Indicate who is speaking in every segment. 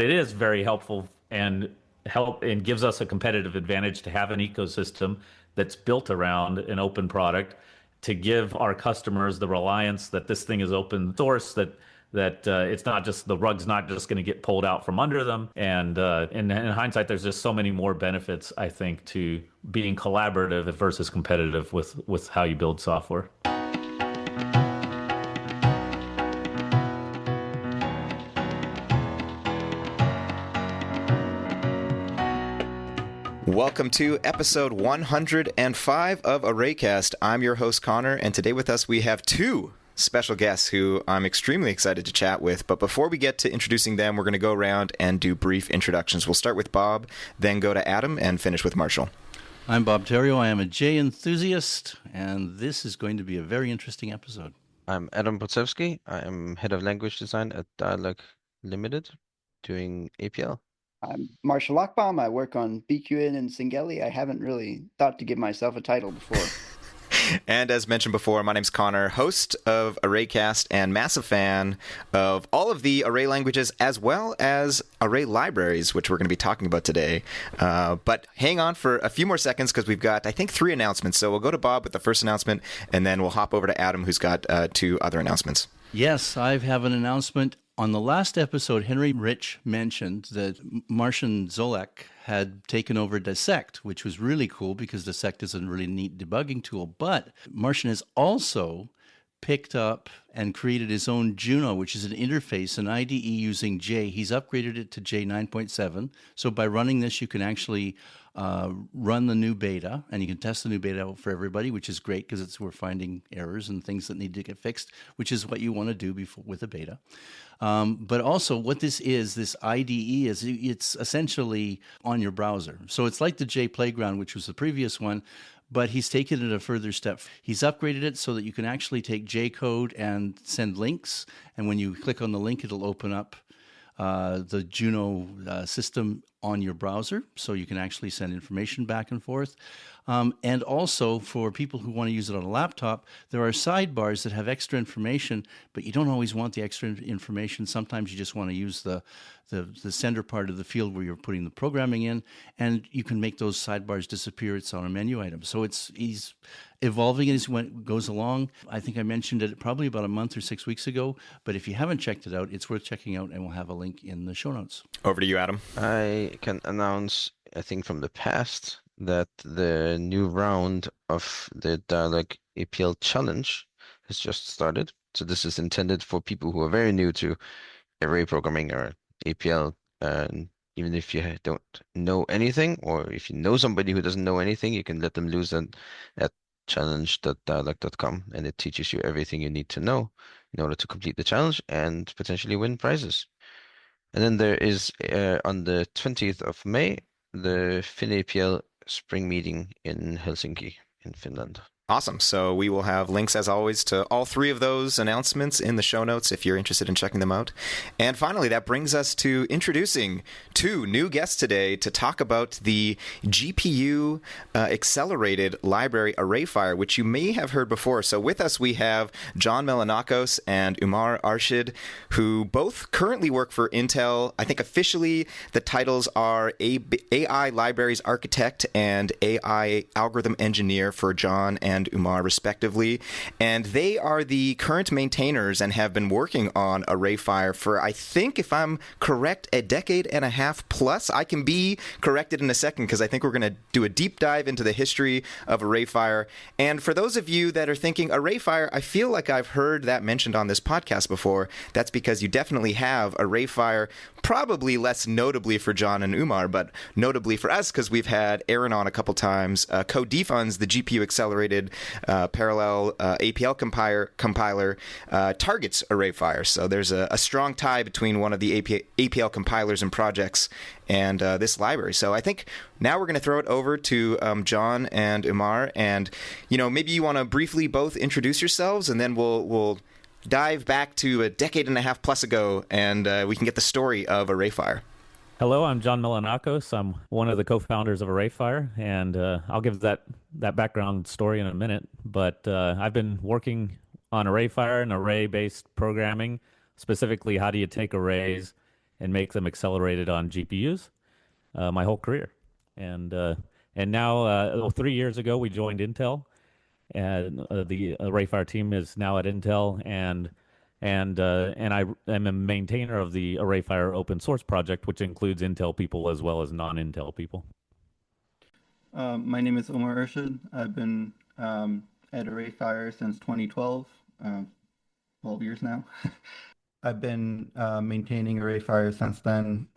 Speaker 1: it is very helpful and gives us a competitive advantage to have an ecosystem that's built around an open product to give our customers the reliance that this thing is open source, that it's not just the rug's not just going to get pulled out from under them. And in hindsight, there's just so many more benefits, I think, to being collaborative versus competitive with how you build software.
Speaker 2: Welcome to episode 105 of ArrayCast. I'm your host, Conor, and today with us we have two special guests who I'm extremely excited to chat with. But before we get to introducing them, we're going to go around and do brief introductions. We'll start with Bob, then go to Adam, and finish with Marshall.
Speaker 3: I'm Bob Therriault. I am a J enthusiast, and this is going to be a very interesting episode.
Speaker 4: I'm Adám Brudzewsky. I am head of language design at Dialog Limited, doing APL.
Speaker 5: I'm Marshall Lochbaum. I work on BQN and Singeli. I haven't really thought to give myself a title before.
Speaker 2: And as mentioned before, my name's Conor, host of ArrayCast and massive fan of all of the array languages as well as array libraries, which we're going to be talking about today. But hang on for a few more seconds because we've got, I think, 3 announcements. So we'll go to Bob with the first announcement, and then we'll hop over to Adam, who's got 2 other announcements.
Speaker 3: Yes, I have an announcement. On the last episode, Henry Rich mentioned that Marcin Zolek had taken over Dissect, which was really cool because Dissect is a really neat debugging tool. But Marcin has also picked up and created his own Juno, which is an interface, an IDE using J. He's upgraded it to J 9.7. So by running this, you can actually run the new beta, and you can test the new beta out for everybody, which is great because we're finding errors and things that need to get fixed, which is what you want to do with a beta. But also what this IDE is, it's essentially on your browser. So it's like the J Playground, which was the previous one, but he's taken it a further step. He's upgraded it so that you can actually take J code and send links. And when you click on the link, it'll open up the Juno system on your browser, so you can actually send information back and forth. And also, for people who want to use it on a laptop, there are sidebars that have extra information, but you don't always want the extra information. Sometimes you just want to use the sender part of the field where you're putting the programming in, and you can make those sidebars disappear. It's on a menu item. So he's evolving as it goes along. I think I mentioned it probably about a month or 6 weeks ago, but if you haven't checked it out, it's worth checking out, and we'll have a link in the show notes.
Speaker 2: Over to you, Adam.
Speaker 4: I can announce, I think from the past, that the new round of the Dialog APL Challenge has just started. So this is intended for people who are very new to array programming or APL, and even if you don't know anything, or if you know somebody who doesn't know anything, you can let them loose at challenge.dialog.com, and it teaches you everything you need to know in order to complete the challenge and potentially win prizes. And then there is, on the 20th of May, the FinAPL spring meeting in Helsinki in Finland.
Speaker 2: Awesome. So we will have links, as always, to all 3 of those announcements in the show notes if you're interested in checking them out. And finally, that brings us to introducing 2 new guests today to talk about the GPU accelerated library ArrayFire, which you may have heard before. So with us, we have John Melonakos and Umar Arshad, who both currently work for Intel. I think officially the titles are AI Libraries Architect and AI Algorithm Engineer for John and Umar, respectively. And they are the current maintainers and have been working on ArrayFire for, I think, if I'm correct, a decade and a half plus. I can be corrected in a second because I think we're going to do a deep dive into the history of ArrayFire. And for those of you that are thinking, ArrayFire, I feel like I've heard that mentioned on this podcast before. That's because you definitely have ArrayFire, probably less notably for John and Umar, but notably for us because we've had Aaron on a couple times. CodeDefunds, the GPU accelerated parallel APL compiler targets ArrayFire. So there's a strong tie between one of the APL compilers and projects and this library. So I think now we're going to throw it over to John and Umar, and maybe you want to briefly both introduce yourselves, and then we'll dive back to a decade and a half plus ago, and we can get the story of ArrayFire.
Speaker 1: Hello, I'm John Melonakos. I'm one of the co-founders of ArrayFire, and I'll give that background story in a minute. But I've been working on ArrayFire and array-based programming, specifically how do you take arrays and make them accelerated on GPUs my whole career. And now 3 years ago we joined Intel, and the ArrayFire team is now at Intel, and I am a maintainer of the ArrayFire open source project, which includes Intel people as well as non-Intel people.
Speaker 6: My name is Umar Arshad. I've been at ArrayFire since 2012, 12 years now. I've been maintaining ArrayFire since then,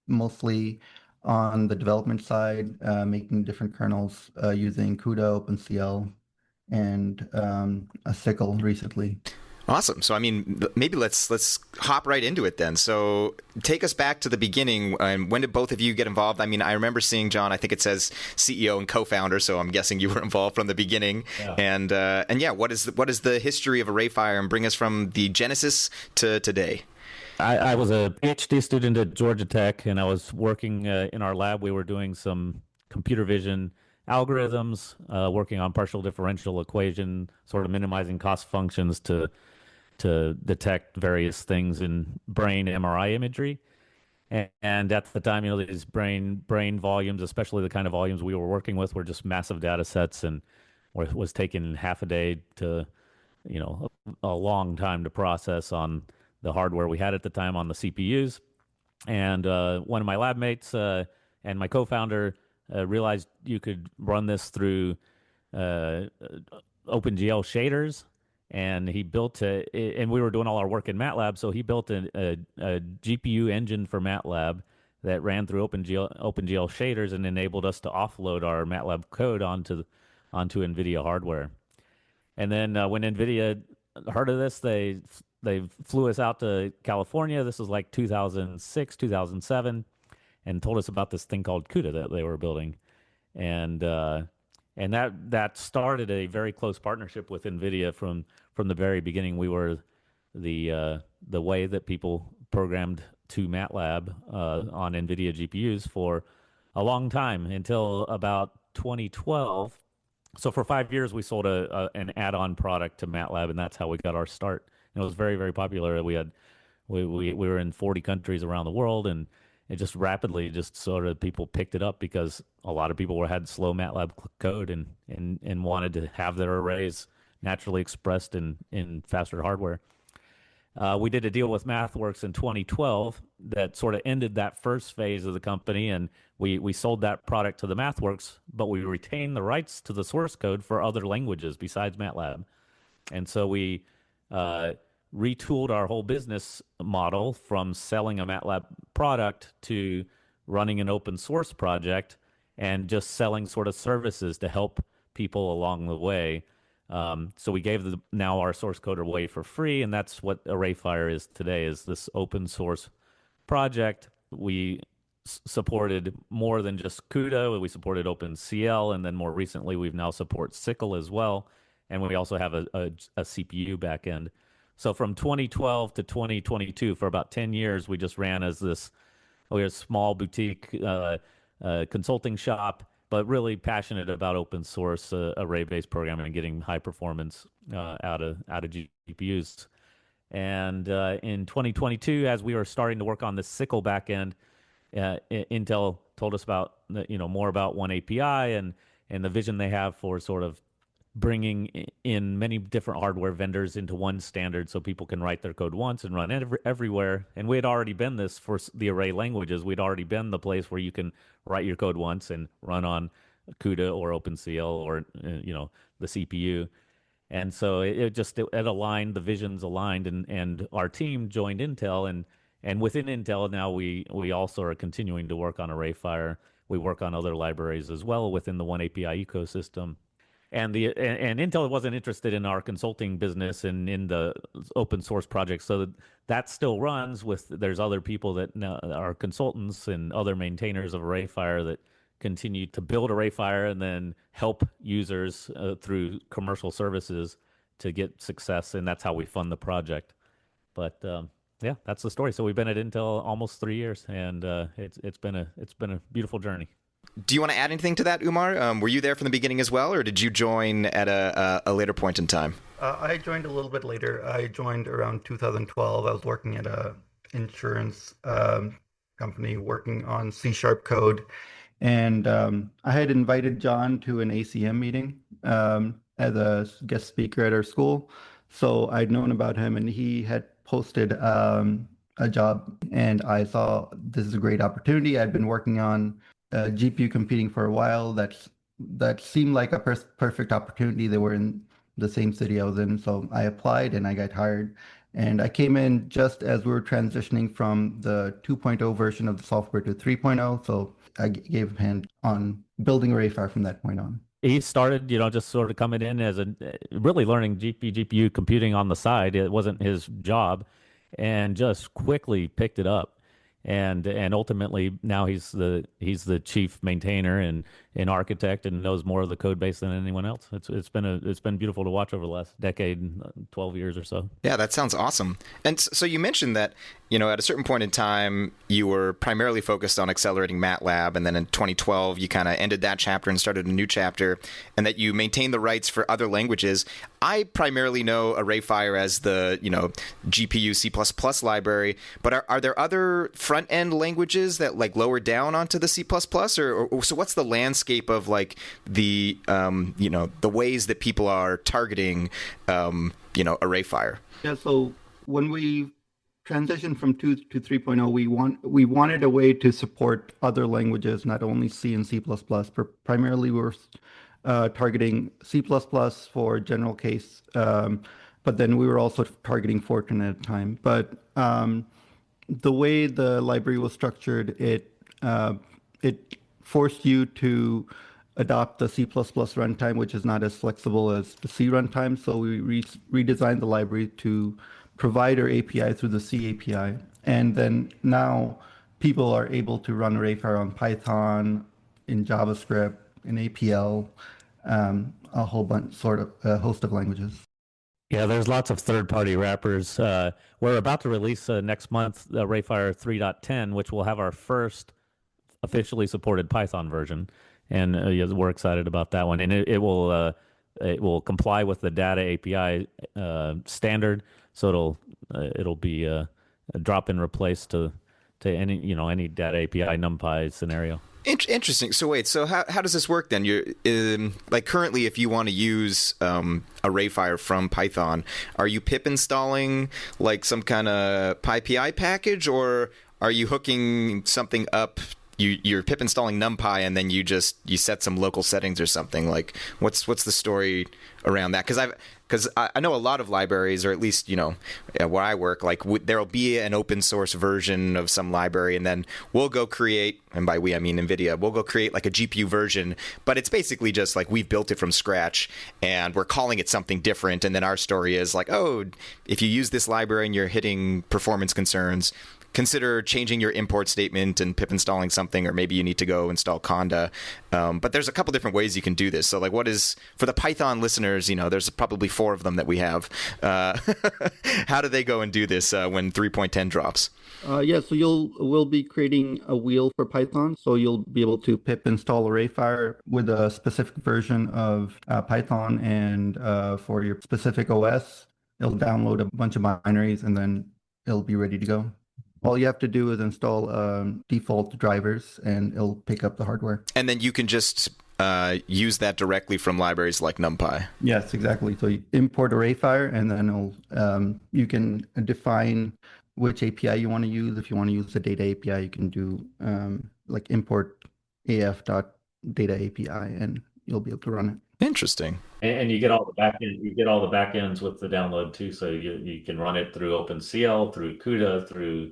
Speaker 6: mostly on the development side, making different kernels using CUDA, OpenCL, and a SYCL recently.
Speaker 2: Awesome. So, I mean, maybe let's hop right into it then. So, take us back to the beginning. When did both of you get involved? I mean, I remember seeing John. I think it says CEO and co-founder. So, I'm guessing you were involved from the beginning. Yeah. And yeah, what is the history of ArrayFire, and bring us from the genesis to today?
Speaker 1: I was a PhD student at Georgia Tech, and I was working in our lab. We were doing some computer vision algorithms, working on partial differential equation, sort of minimizing cost functions to detect various things in brain MRI imagery. And at the time, these brain volumes, especially the kind of volumes we were working with, were just massive data sets, and was taking half a day to, a long time to process on the hardware we had at the time on the CPUs. And one of my lab mates and my co-founder realized you could run this through OpenGL shaders, and he built and we were doing all our work in MATLAB, so he built a GPU engine for MATLAB that ran through OpenGL shaders and enabled us to offload our MATLAB code onto NVIDIA hardware. And then when NVIDIA heard of this, they flew us out to California. This was like 2006, 2007. And told us about this thing called CUDA that they were building, and that started a very close partnership with NVIDIA from the very beginning. We were the way that people programmed to MATLAB on NVIDIA GPUs for a long time, until about 2012. So for 5 years, we sold an add-on product to MATLAB, and that's how we got our start. And it was very, very popular. We were in 40 countries around the world, and it just rapidly sort of people picked it up because a lot of people had slow MATLAB code and wanted to have their arrays naturally expressed in faster hardware. We did a deal with MathWorks in 2012 that sort of ended that first phase of the company, and we sold that product to the MathWorks, but we retained the rights to the source code for other languages besides MATLAB. And so we retooled our whole business model from selling a MATLAB product to running an open source project and just selling sort of services to help people along the way. So we gave now our source code away for free, and that's what ArrayFire is today, is this open source project. We supported more than just CUDA. We supported OpenCL, and then more recently we've now support SYCL as well, and we also have a CPU backend. So from 2012 to 2022, for about 10 years, we just ran as we were a small boutique consulting shop, but really passionate about open source array-based programming and getting high performance out of GPUs. And in 2022, as we were starting to work on the SYCL backend, Intel told us about more about OneAPI and the vision they have for sort of bringing in many different hardware vendors into one standard so people can write their code once and run everywhere. And we had already been this for the array languages. We'd already been the place where you can write your code once and run on CUDA or OpenCL or the CPU. And so it aligned, the visions aligned, and our team joined Intel, and within Intel now we also are continuing to work on ArrayFire. We work on other libraries as well within the OneAPI ecosystem. And Intel wasn't interested in our consulting business and in the open source project, so that still runs. There's other people that now are consultants and other maintainers of ArrayFire that continue to build ArrayFire and then help users through commercial services to get success, and that's how we fund the project. But yeah, that's the story. So we've been at Intel almost 3 years, and it's been a beautiful journey.
Speaker 2: Do you want to add anything to that, Umar? Were you there from the beginning as well, or did you join at a later point in time?
Speaker 6: I joined a little bit later. I joined around 2012. I was working at a insurance company working on C# code. And I had invited John to an ACM meeting as a guest speaker at our school. So I'd known about him, and he had posted a job, and I thought this is a great opportunity. I'd been working on GPU computing for a while. That seemed like a perfect opportunity. They were in the same city I was in, so I applied and I got hired. And I came in just as we were transitioning from the 2.0 version of the software to 3.0. So I gave a hand on building ArrayFire from that point on.
Speaker 1: He started, just sort of coming in as really learning GPU computing on the side. It wasn't his job, and just quickly picked it up. And ultimately now he's the chief maintainer and architect, and knows more of the code base than anyone else. It's been beautiful to watch over the last decade, 12 years or so.
Speaker 2: Yeah, that sounds awesome. And so you mentioned that, at a certain point in time, you were primarily focused on accelerating MATLAB, and then in 2012, you kind of ended that chapter and started a new chapter, and that you maintained the rights for other languages. I primarily know ArrayFire as the, GPU C++ library, but are there other front-end languages that lower down onto the C++, or so what's the landscape of the the ways that people are targeting ArrayFire?
Speaker 6: Yeah, so when we transitioned from 2 to 3.0, we wanted a way to support other languages, not only C and C++, but primarily we were targeting C++ for general case, but then we were also targeting Fortran at a time. But the way the library was structured, it forced you to adopt the C++ runtime, which is not as flexible as the C runtime. So we redesigned the library to provide our API through the C API. And then now people are able to run ArrayFire on Python, in JavaScript, in APL, a whole bunch, a host of languages.
Speaker 1: Yeah, there's lots of third-party wrappers. We're about to release next month ArrayFire 3.10, which will have our first officially supported Python version, and we're excited about that one. And it will comply with the data API standard, so it'll be a drop-in replace to any data API NumPy scenario.
Speaker 2: Interesting. So wait, how does this work then? You're currently, if you want to use ArrayFire from Python, are you pip installing some kind of PyPI package, or are you hooking something up? You're pip installing NumPy, and then you set some local settings or something. What's the story around that? Because I know a lot of libraries, or at least where I work, there'll be an open source version of some library, and then we'll go create, and by we I mean NVIDIA, we'll go create a GPU version, but it's basically just we've built it from scratch and we're calling it something different, and then our story is if you use this library and you're hitting performance concerns, consider changing your import statement and pip installing something, or maybe you need to go install Conda. But there's a couple different ways you can do this. So what is, for the Python listeners, there's probably 4 of them that we have. How do they go and do this when 3.10 drops?
Speaker 6: So we'll be creating a wheel for Python. So you'll be able to pip install ArrayFire with a specific version of Python, and for your specific OS, it'll download a bunch of binaries, and then it'll be ready to go. All you have to do is install default drivers, and it'll pick up the hardware. And
Speaker 2: then you can just use that directly from libraries like NumPy.
Speaker 6: Yes, exactly. So you import ArrayFire, and then you can define which API you want to use. If you want to use the data API, you can do import af.data API, and you'll be able to run it.
Speaker 2: Interesting.
Speaker 1: And you get all the backend. You get all the backends with the download too. So you can run it through OpenCL, through CUDA, through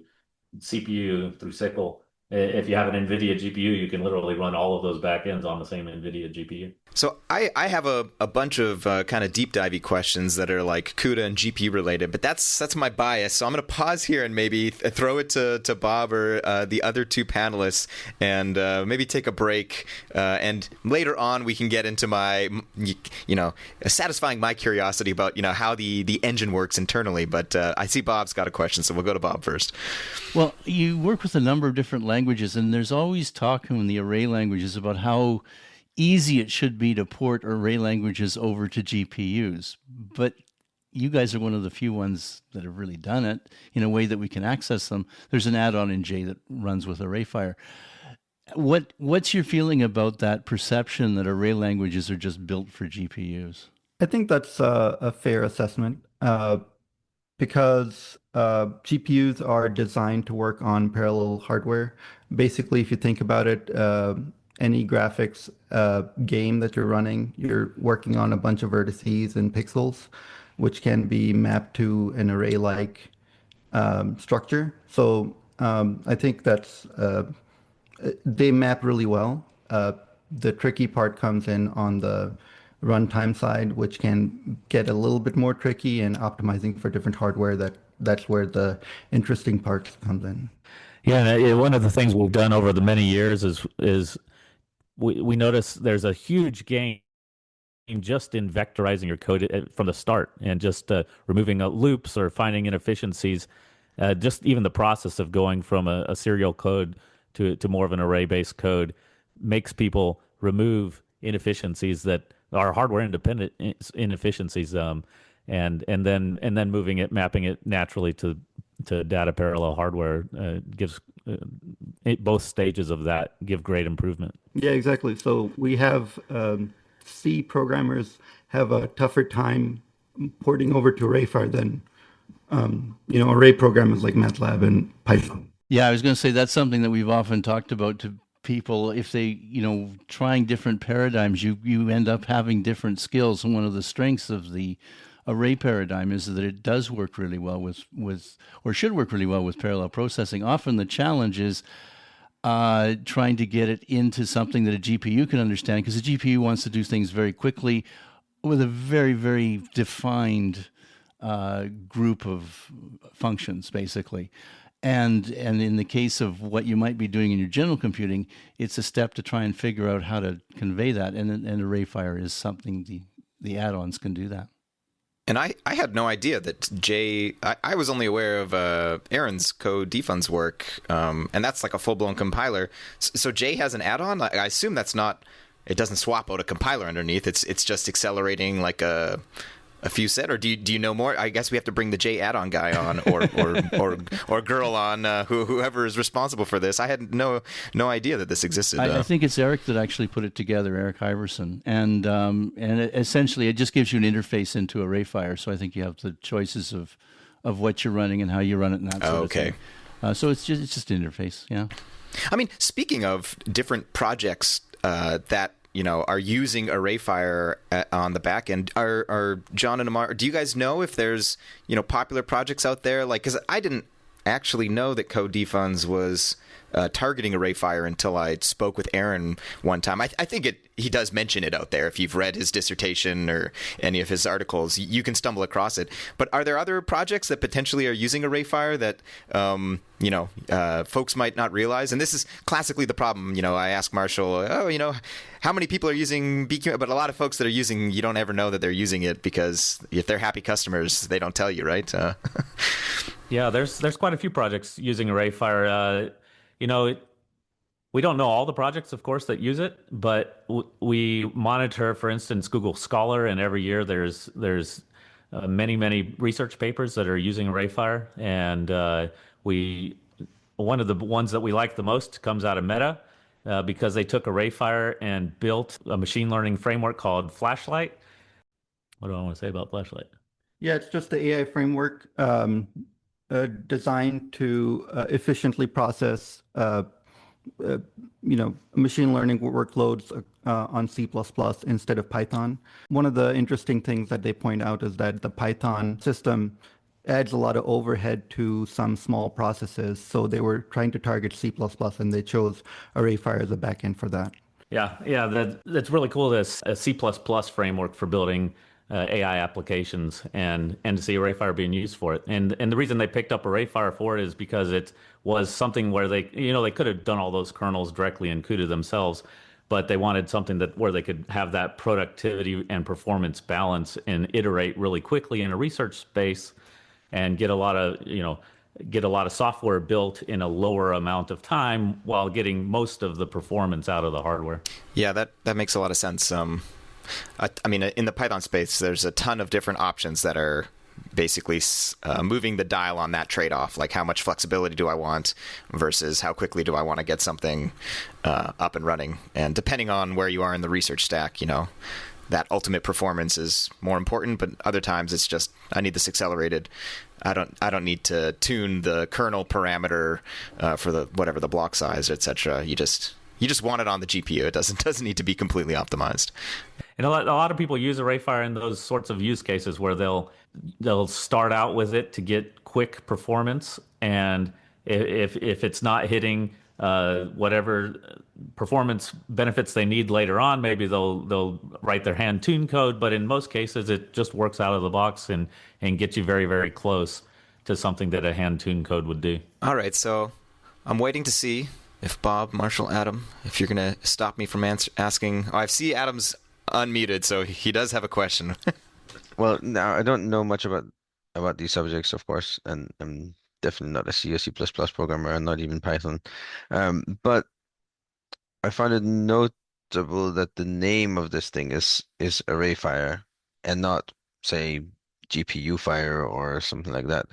Speaker 1: CPU, through SYCL. If you have an NVIDIA GPU, you can literally run all of those backends on the same NVIDIA GPU.
Speaker 2: So I have a bunch of kind of deep divey questions that are CUDA and GPU related, but that's my bias. So I'm going to pause here and maybe throw it to Bob or the other 2 panelists, and maybe take a break. And later on, we can get into my, satisfying my curiosity about, how the engine works internally. But I see Bob's got a question, so we'll go to Bob first.
Speaker 3: Well, you work with a number of different languages, and there's always talk in the array languages about how easy it should be to port array languages over to GPUs. But you guys are one of the few ones that have really done it in a way that we can access them. There's an add-on in J that runs with ArrayFire. What's your feeling about that perception that array languages are just built for GPUs?
Speaker 6: I think that's a fair assessment because GPUs are designed to work on parallel hardware. Basically, if you think about it, any graphics game that you're running, you're working on a bunch of vertices and pixels, which can be mapped to an array-like structure. So I think that's they map really well. The tricky part comes in on the runtime side, which can get a little bit more tricky, and optimizing for different hardware. That's where the interesting part comes in.
Speaker 1: Yeah, and one of the things we've done over the many years is we notice there's a huge gain just in vectorizing your code from the start, and just removing loops or finding inefficiencies. Just even the process of going from a serial code to more of an array-based code makes people remove inefficiencies that are hardware independent inefficiencies, and then mapping it naturally to data parallel hardware gives both stages of that give great improvement.
Speaker 6: Yeah, exactly. So we have C programmers have a tougher time porting over to ArrayFire than array programmers like MATLAB and Python.
Speaker 3: Yeah, I was going to say that's something that we've often talked about to people. If they, trying different paradigms, you end up having different skills. And one of the strengths of the array paradigm is that it does work really well with or should work really well with parallel processing. Often the challenge is trying to get it into something that a GPU can understand, because the GPU wants to do things very quickly with a very, very defined group of functions, basically. And in the case of what you might be doing in your general computing, it's a step to try and figure out how to convey that. And ArrayFire is something the add-ons can do that.
Speaker 2: And I had no idea that I was only aware of Aaron's co-defund's work, and that's like a full-blown compiler. So J has an add-on? I assume that's not, it doesn't swap out a compiler underneath. It's just accelerating like a few set, or do you know more? I guess we have to bring the J add-on guy on, or girl on, whoever is responsible for this. I had no idea that this existed.
Speaker 3: I think it's Eric that actually put it together, Eric Iverson, and essentially it just gives you an interface into ArrayFire. So I think you have the choices of what you're running and how you run it, and that sort of thing. So it's just an interface. Yeah.
Speaker 2: I mean, speaking of different projects that are using ArrayFire on the back end. Are John and Umar, do you guys know if there's, popular projects out there? Like, because I didn't actually know that Code Defunds was targeting ArrayFire until I spoke with Aaron one time. I think he does mention it out there. If you've read his dissertation or any of his articles, you can stumble across it. But are there other projects that potentially are using ArrayFire that folks might not realize? And this is classically the problem. I ask Marshall, how many people are using BQ? But a lot of folks that are using, you don't ever know that they're using it, because if they're happy customers, they don't tell you, right?
Speaker 1: Yeah, there's quite a few projects using ArrayFire. We don't know all the projects, of course, that use it, but we monitor, for instance, Google Scholar, and every year there's many research papers that are using ArrayFire, and one of the ones that we like the most comes out of Meta, because they took ArrayFire and built a machine learning framework called Flashlight. What do I want to say about Flashlight?
Speaker 6: Yeah, it's just the AI framework designed to efficiently process machine learning workloads on C++ instead of Python. One of the interesting things that they point out is that the Python system adds a lot of overhead to some small processes. So they were trying to target C++, and they chose ArrayFire as a backend for that.
Speaker 1: Yeah, that's really cool. This a C++ framework for building AI applications, and to see ArrayFire being used for it. And the reason they picked up ArrayFire for it is because it was something where they could have done all those kernels directly in CUDA themselves, but they wanted something where they could have that productivity and performance balance and iterate really quickly in a research space, and get a lot of software built in a lower amount of time while getting most of the performance out of the hardware.
Speaker 2: Yeah, that makes a lot of sense. I mean, in the Python space, there's a ton of different options that are basically moving the dial on that trade-off, like how much flexibility do I want versus how quickly do I want to get something up and running. And depending on where you are in the research stack, that ultimate performance is more important, but other times it's just, I need this accelerated. I don't need to tune the kernel parameter for the whatever the block size, etc. You just want it on the GPU. It doesn't need to be completely optimized.
Speaker 1: And a lot of people use ArrayFire in those sorts of use cases where they'll start out with it to get quick performance, and if it's not hitting whatever performance benefits they need later on, maybe they'll write their hand tune code. But in most cases, it just works out of the box and gets you very, very close to something that a hand tune code would do.
Speaker 2: All right, so I'm waiting to see if Bob, Marshall, Adam, if you're going to stop me from asking. Oh, I see Adam's unmuted, so he does have a question.
Speaker 4: Well, now I don't know much about these subjects, of course, and I'm definitely not a C or C++ programmer, and not even Python. But I find it notable that the name of this thing is ArrayFire and not, say, GPU Fire or something like that.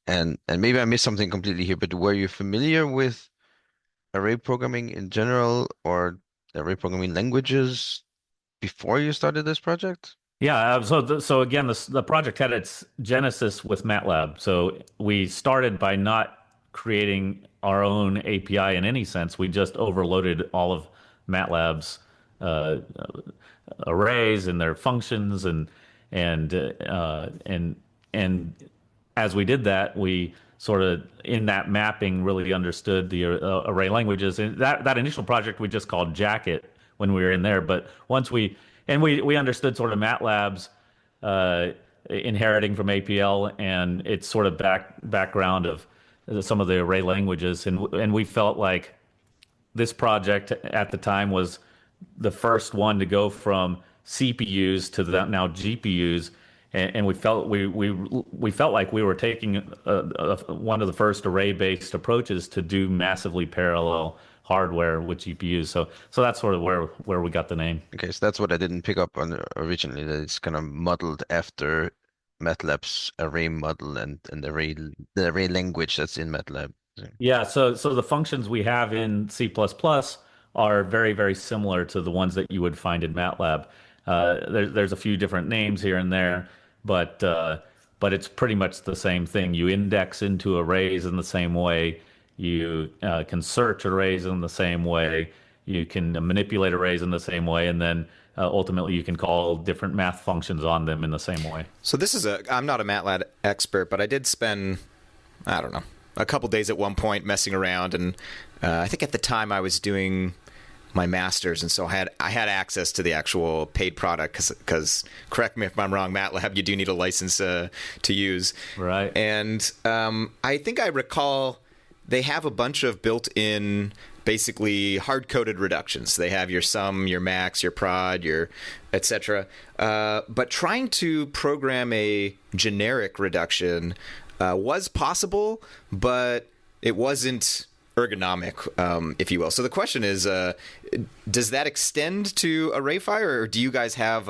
Speaker 4: And maybe I missed something completely here, but were you familiar with array programming in general or array programming languages before you started this project?
Speaker 1: Yeah, so again, the project had its genesis with MATLAB. So we started by not creating our own API in any sense. We just overloaded all of MATLAB's arrays and their functions, and as we did that, we sort of in that mapping really understood the array languages. And that initial project we just called Jacket when we were in there, but once we understood sort of MATLAB's inheriting from APL and its sort of background of some of the array languages, and we felt like this project at the time was the first one to go from CPUs to now GPUs, and we felt like we were taking one of the first array-based approaches to do massively parallel hardware with GPUs. So that's sort of where we got the name.
Speaker 4: Okay, so that's what I didn't pick up on originally, that it's kind of modeled after MATLAB's array model and the array language that's in MATLAB.
Speaker 1: Yeah, so the functions we have in C++ are very, very similar to the ones that you would find in MATLAB. There's a few different names here and there, but it's pretty much the same thing. You index into arrays in the same way. You can search arrays in the same way. You can manipulate arrays in the same way, and then ultimately you can call different math functions on them in the same way.
Speaker 2: So I'm not a MATLAB expert, but I did spend, I don't know, a couple days at one point messing around, and I think at the time I was doing my master's, and so I had access to the actual paid product because correct me if I'm wrong, MATLAB, you do need a license to use.
Speaker 1: Right.
Speaker 2: And I think I recall they have a bunch of built-in, basically hard-coded reductions. They have your sum, your max, your prod, your etc. But trying to program a generic reduction was possible, but it wasn't ergonomic, if you will. So the question is, does that extend to ArrayFire, or do you guys have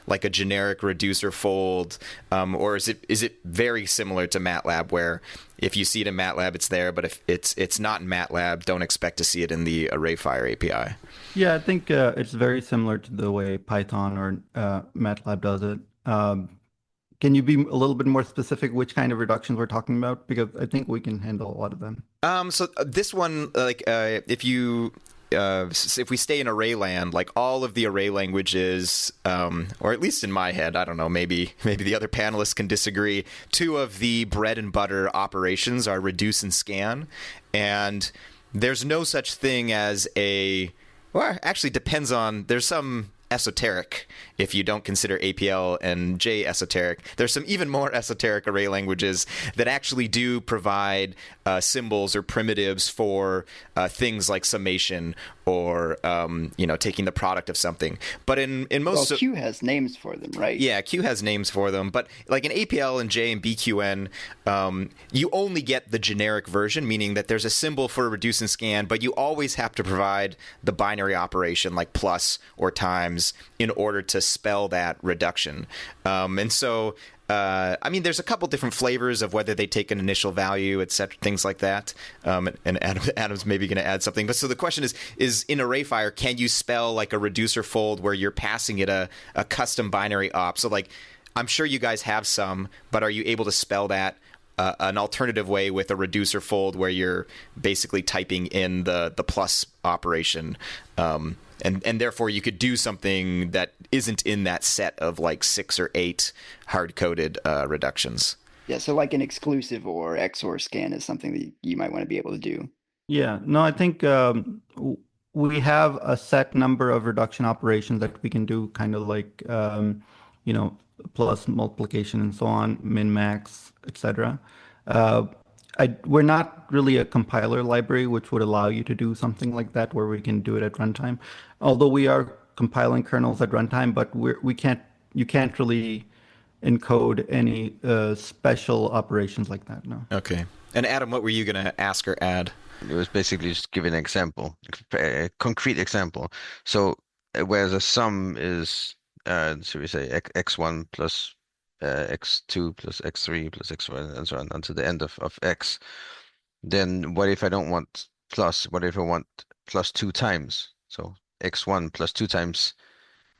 Speaker 2: like a generic reducer fold, or is it very similar to MATLAB, where if you see it in MATLAB, it's there, but if it's not in MATLAB, don't expect to see it in the ArrayFire API?
Speaker 6: Yeah, I think it's very similar to the way Python or MATLAB does it. Can you be a little bit more specific which kind of reductions we're talking about? Because I think we can handle a lot of them.
Speaker 2: So this one, like if we stay in array land, like all of the array languages, or at least in my head, I don't know, maybe the other panelists can disagree. Two of the bread and butter operations are reduce and scan, and there's no such thing as well, actually depends on, there's some esoteric if you don't consider APL and J esoteric. There's some even more esoteric array languages that actually do provide symbols or primitives for things like summation or taking the product of something. But in most
Speaker 5: Q has names for them, right?
Speaker 2: Yeah, Q has names for them. But like in APL and J and BQN, you only get the generic version, meaning that there's a symbol for reduce and scan, but you always have to provide the binary operation like plus or times in order to spell that reduction. And so I mean, there's a couple different flavors of whether they take an initial value, etc., things like that. And Adam's maybe going to add something. But so the question is in ArrayFire, can you spell like a reducer fold where you're passing it a custom binary op? So like, I'm sure you guys have some, but are you able to spell that an alternative way with a reducer fold where you're basically typing in the plus operation? And therefore you could do something that isn't in that set of like 6 or 8 hard-coded reductions.
Speaker 5: Yeah, so like an exclusive or XOR scan is something that you might want to be able to do.
Speaker 6: Yeah, no, I think we have a set number of reduction operations that we can do, kind of like, plus multiplication and so on, min, max, etc. We're not really a compiler library, which would allow you to do something like that, where we can do it at runtime. Although we are compiling kernels at runtime, but you can't really encode any special operations like that. No.
Speaker 2: Okay. And Adam, what were you going to ask or add?
Speaker 4: It was basically just give an example, a concrete example. So whereas a sum is, should we say, x1 plus x2 plus x3 plus x1 and so on until the end of x, then what if I don't want plus? What if I want plus 2 times? So x1 plus 2 times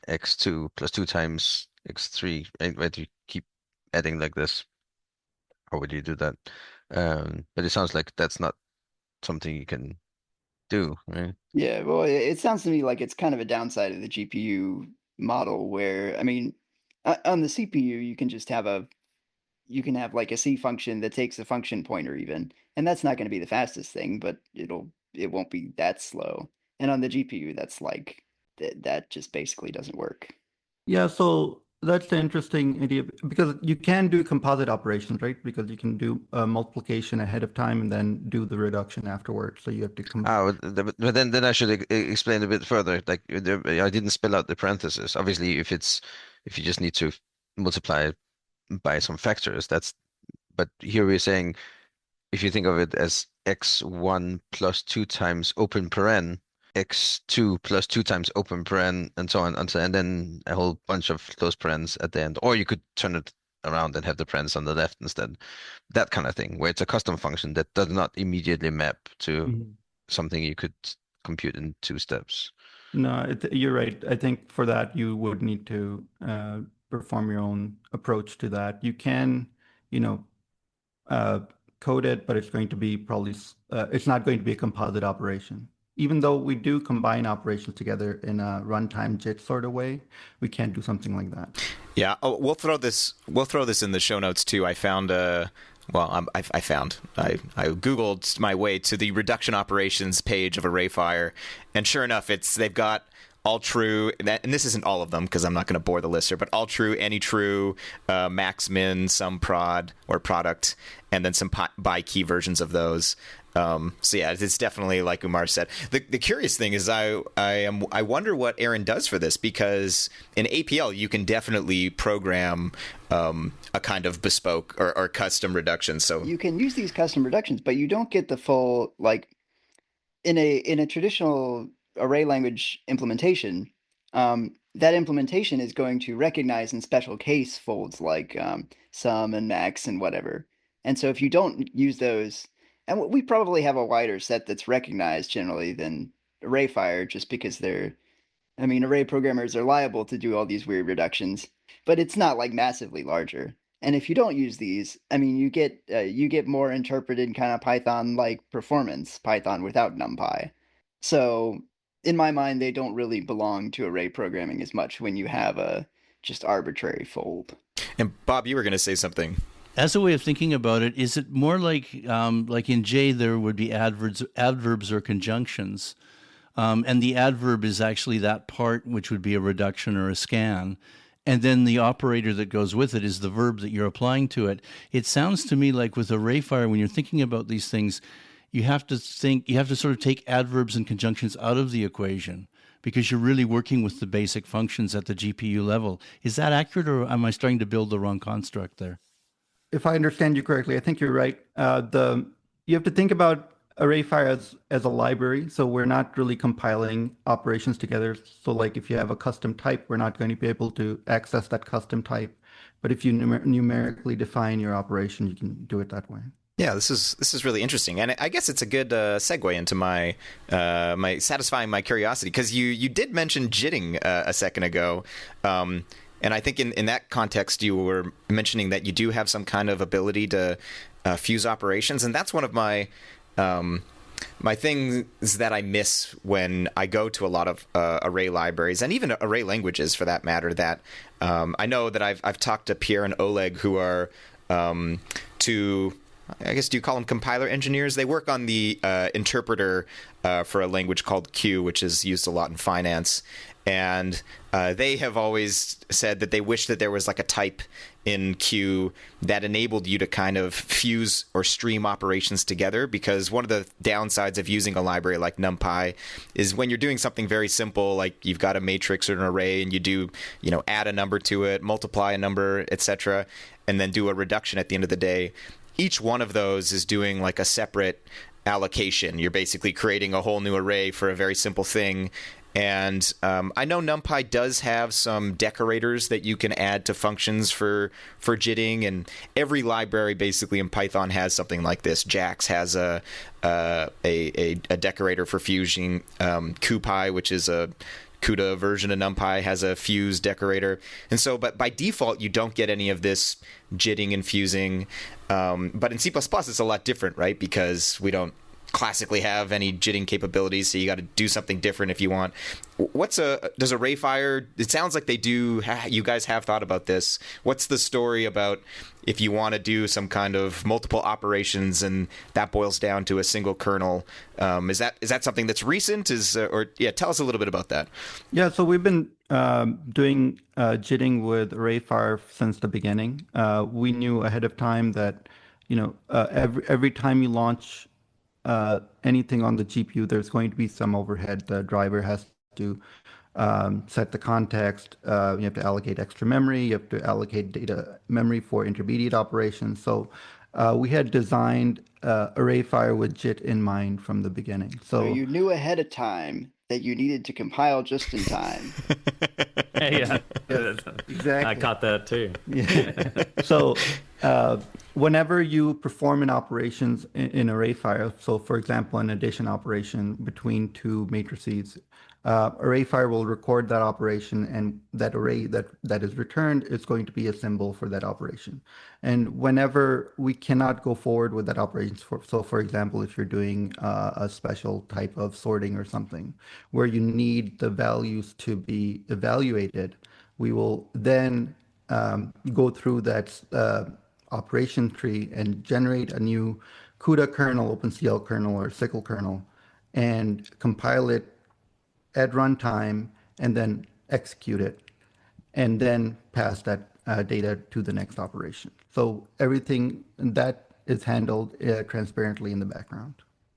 Speaker 4: x2 plus 2 times x3, right? Where do you keep adding like this? How would you do that? But it sounds like that's not something you can do, right?
Speaker 5: Yeah, well, it sounds to me like it's kind of a downside of the GPU model where, I mean, on the CPU, you can just have like a C function that takes a function pointer even, and that's not going to be the fastest thing, but it won't be that slow. And on the GPU, that's like that just basically doesn't work.
Speaker 6: Yeah, so that's the interesting idea, because you can do composite operations, right? Because you can do multiplication ahead of time and then do the reduction afterwards. So you have to
Speaker 4: but then I should explain a bit further. Like I didn't spell out the parentheses. Obviously, if you just need to multiply by some factors, but here we're saying if you think of it as x1 plus 2 times open paren, x2 plus 2 times open paren, and so on, and then a whole bunch of closed parens at the end. Or you could turn it around and have the parens on the left instead. That kind of thing, where it's a custom function that does not immediately map to something you could compute in 2 steps.
Speaker 6: No, you're right. I think for that, you would need to perform your own approach to that. You can, code it, but it's going to be it's not going to be a composite operation. Even though we do combine operations together in a runtime JIT sort of way, we can't do something like that.
Speaker 2: Yeah, we'll throw this in the show notes too. I found I Googled my way to the reduction operations page of ArrayFire, and sure enough, they've got all true, and this isn't all of them because I'm not going to bore the listener, but all true, any true, max min, some prod or product, and then some by key versions of those. So yeah, it's definitely like Umar said. The curious thing is I wonder what Aaron does for this, because in APL you can definitely program a kind of bespoke or custom reduction. So
Speaker 5: you can use these custom reductions, but you don't get the full, like in a traditional array language implementation. That implementation is going to recognize in special case folds like sum and max and whatever. And so if you don't use those, and we probably have a wider set that's recognized generally than ArrayFire, just because array programmers are liable to do all these weird reductions, but it's not like massively larger. And if you don't use these, you get more interpreted kind of Python-like performance, Python without NumPy. So in my mind, they don't really belong to array programming as much when you have a just arbitrary fold.
Speaker 2: And Bob, you were going to say something.
Speaker 3: As a way of thinking about it, is it more like in J there would be adverbs or conjunctions, and the adverb is actually that part which would be a reduction or a scan, and then the operator that goes with it is the verb that you're applying to it. It sounds to me like with ArrayFire, when you're thinking about these things, you have to sort of take adverbs and conjunctions out of the equation, because you're really working with the basic functions at the GPU level. Is that accurate, or am I starting to build the wrong construct there?
Speaker 6: If I understand you correctly, I think you're right. You have to think about ArrayFire as a library. So we're not really compiling operations together. So like if you have a custom type, we're not going to be able to access that custom type But if you numerically define your operation, you can do it that way.
Speaker 2: Yeah, this is really interesting, and I guess it's a good segue into my my satisfying my curiosity, because you did mention jitting a second ago, and I think in that context you were mentioning that you do have some kind of ability to fuse operations, and that's one of my my things that I miss when I go to a lot of array libraries, and even array languages for that matter. That I know that I've talked to Pierre and Oleg, who are two, I guess, do you call them compiler engineers? They work on the interpreter for a language called Q, which is used a lot in finance. And they have always said that they wish that there was like a type in Q that enabled you to kind of fuse or stream operations together, because one of the downsides of using a library like NumPy is when you're doing something very simple, like you've got a matrix or an array and you do, add a number to it, multiply a number, etc., and then do a reduction at the end of the day. Each one of those is doing like a separate allocation. You're basically creating a whole new array for a very simple thing. And I know NumPy does have some decorators that you can add to functions for jitting, and every library basically in Python has something like this. Jax has a decorator for fusing. CuPy, which is a CUDA version of NumPy, has a fuse decorator. And so, but by default, you don't get any of this jitting and fusing. But in C++, it's a lot different, right? Because we don't classically have any jitting capabilities, so you got to do something different if you want. Does ArrayFire, it sounds like they do, you guys have thought about this. What's the story about if you want to do some kind of multiple operations and that boils down to a single kernel? Is that something that's recent? Tell us a little bit about that.
Speaker 6: Yeah, so we've been doing jitting with ArrayFire since the beginning. We knew ahead of time that every time you launch anything on the GPU, there's going to be some overhead. The driver has to set the context. You have to allocate extra memory. You have to allocate data memory for intermediate operations. So we had designed ArrayFire with JIT in mind from the beginning. So
Speaker 5: you knew ahead of time that you needed to compile just in time.
Speaker 1: Yeah,
Speaker 6: exactly.
Speaker 1: I caught that too.
Speaker 6: Yeah. So whenever you perform an operations in ArrayFire, so for example, an addition operation between two matrices, ArrayFire will record that operation, and that array that is returned is going to be a symbol for that operation. And whenever we cannot go forward with that operation, so for example, if you're doing a special type of sorting or something where you need the values to be evaluated, we will then go through that operation tree and generate a new CUDA kernel, OpenCL kernel, or SYCL kernel, and compile it at runtime, and then execute it, and then pass that data to the next operation. So everything that is handled transparently in the background.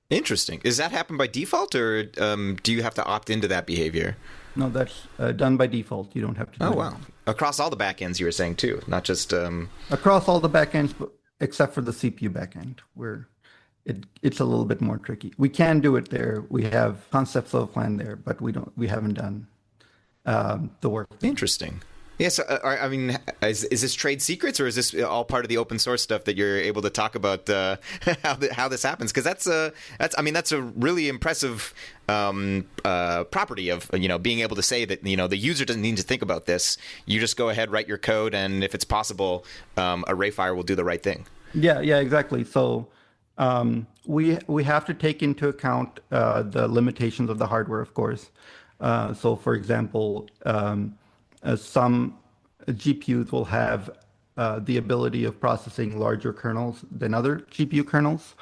Speaker 2: Interesting. Does that happen by default, or do you have to opt into that behavior?
Speaker 6: No, that's done by default. You don't have to do it.
Speaker 2: Oh, wow. Across all the backends, you were saying, too, not just...
Speaker 6: Across all the backends, except for the CPU backend, where it's a little bit more tricky. We can do it there. We have concepts of plan there, but we haven't done the work.
Speaker 2: Interesting. Yes, I mean, is this trade secrets, or is this all part of the open source stuff that you're able to talk about how this happens? Because that's a really impressive property of being able to say that the user doesn't need to think about this. You just go ahead, write your code, and if it's possible, ArrayFire will do the right thing.
Speaker 6: Yeah, exactly. So we have to take into account the limitations of the hardware, of course. So, for example, some GPUs will have the ability of processing larger kernels than other GPU kernels,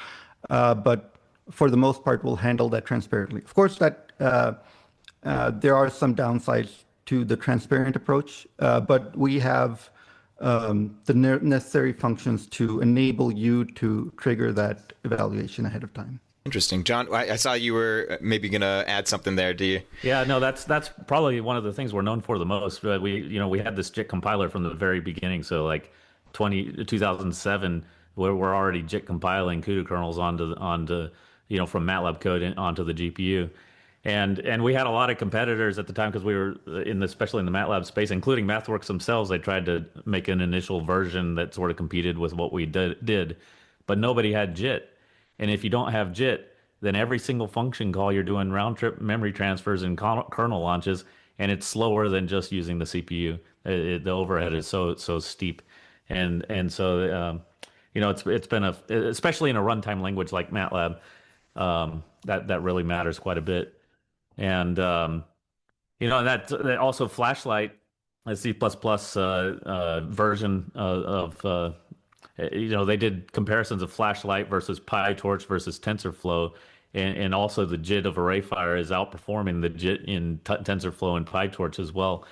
Speaker 6: but for the most part, we'll handle that transparently. Of course, that there are some downsides to the transparent approach, but we have the necessary functions to enable you to trigger that evaluation ahead of time.
Speaker 2: Interesting. John, I saw you were maybe going to add something there. Do you?
Speaker 1: Yeah, no, that's probably one of the things we're known for the most. We had this JIT compiler from the very beginning. So like 2007, where we're already JIT compiling CUDA kernels onto from MATLAB code onto the GPU. And we had a lot of competitors at the time because we were especially in the MATLAB space, including MathWorks themselves. They tried to make an initial version that sort of competed with what we did, but nobody had JIT. And if you don't have JIT, then every single function call you're doing round trip memory transfers and kernel launches, and it's slower than just using the CPU. The overhead is so steep, and so it's been especially in a runtime language like MATLAB, that really matters quite a bit. And that also Flashlight, a C++ version they did comparisons of Flashlight versus PyTorch versus TensorFlow, and also the JIT of ArrayFire is outperforming the JIT in TensorFlow and PyTorch as well.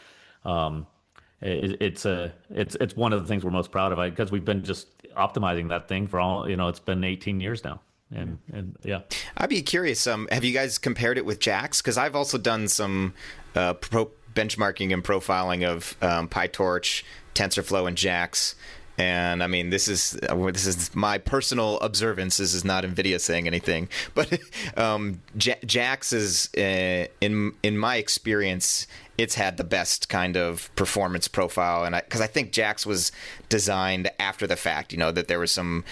Speaker 1: It's one of the things we're most proud of because we've been just optimizing that thing for all, it's been 18 years now. And yeah,
Speaker 2: I'd be curious. Have you guys compared it with JAX? Because I've also done some benchmarking and profiling of PyTorch, TensorFlow, and JAX. And I mean, this is my personal observance. This is not NVIDIA saying anything, but JAX is, in my experience, it's had the best kind of performance profile, and because I think JAX was designed after the fact, that there were some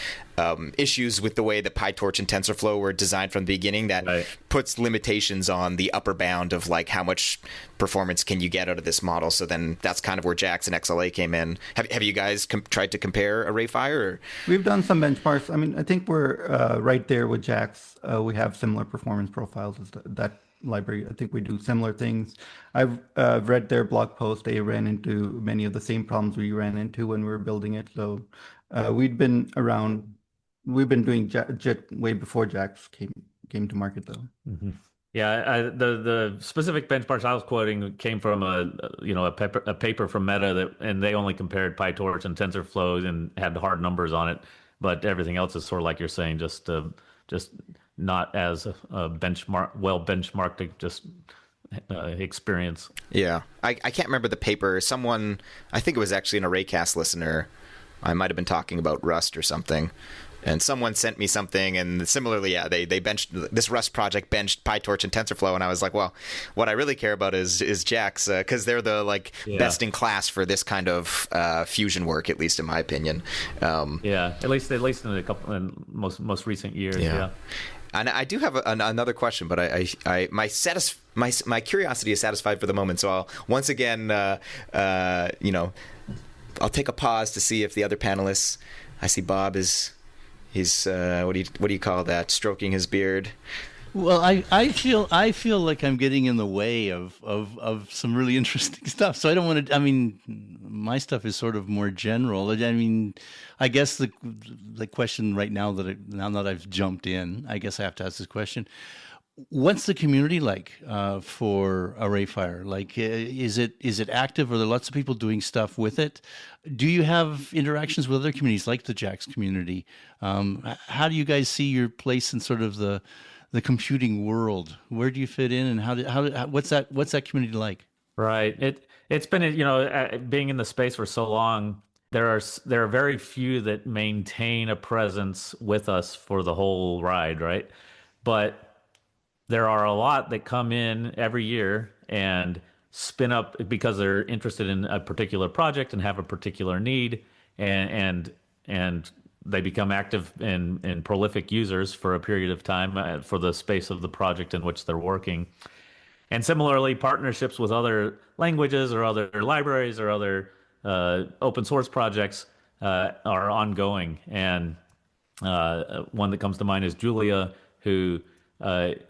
Speaker 2: issues with the way that PyTorch and TensorFlow were designed from the beginning that puts limitations on the upper bound of like how much performance can you get out of this model. So then that's kind of where JAX and XLA came in. Have you guys tried to compare ArrayFire? Or?
Speaker 6: We've done some benchmarks. I mean, I think we're right there with JAX. We have similar performance profiles as that library. I think we do similar things. I've read their blog post. They ran into many of the same problems we ran into when we were building it. So we'd been around. We've been doing JIT way before JAX came to market, though.
Speaker 1: Mm-hmm. Yeah, the specific benchmarks I was quoting came from a paper from Meta and they only compared PyTorch and TensorFlow and had hard numbers on it, but everything else is sort of like you're saying, just not as benchmarked, just experience.
Speaker 2: Yeah, I can't remember the paper. Someone, I think it was actually an ArrayCast listener. I might have been talking about Rust or something. And someone sent me something, and similarly, yeah, they benched this Rust project, benched PyTorch and TensorFlow, and I was like, well, what I really care about is JAX, because they're the best in class for this kind of fusion work, at least in my opinion.
Speaker 1: At least in a couple in most recent years. Yeah.
Speaker 2: And I do have another question, but my curiosity is satisfied for the moment. So I'll once again, I'll take a pause to see if the other panelists. I see Bob is. He's what do you call that? Stroking his beard.
Speaker 3: Well, I feel like I'm getting in the way of some really interesting stuff. So I don't want to. I mean, my stuff is sort of more general. I mean, I guess the question right now now that I've jumped in, I guess I have to ask this question. What's the community like for ArrayFire? Like, is it active? Are there lots of people doing stuff with it? Do you have interactions with other communities like the JAX community? How do you guys see your place in sort of the computing world? Where do you fit in, and what's that community like?
Speaker 1: Right. It's been being in the space for so long. There are very few that maintain a presence with us for the whole ride, right? But there are a lot that come in every year and spin up because they're interested in a particular project and have a particular need, and they become active and prolific users for a period of time for the space of the project in which they're working. And similarly, partnerships with other languages or other libraries or other open source projects are ongoing. And one that comes to mind is Julia, who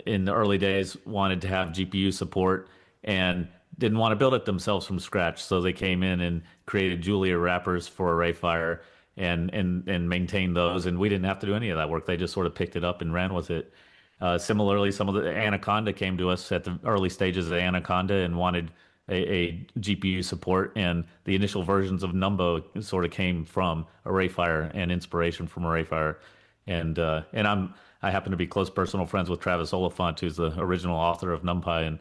Speaker 1: in the early days wanted to have GPU support and didn't want to build it themselves from scratch. So they came in and created Julia wrappers for ArrayFire and maintained those. And we didn't have to do any of that work. They just sort of picked it up and ran with it. Similarly, some of the Anaconda came to us at the early stages of Anaconda and wanted a GPU support. And the initial versions of Numbo sort of came from ArrayFire and inspiration from ArrayFire. And I happen to be close personal friends with Travis Oliphant, who's the original author of NumPy,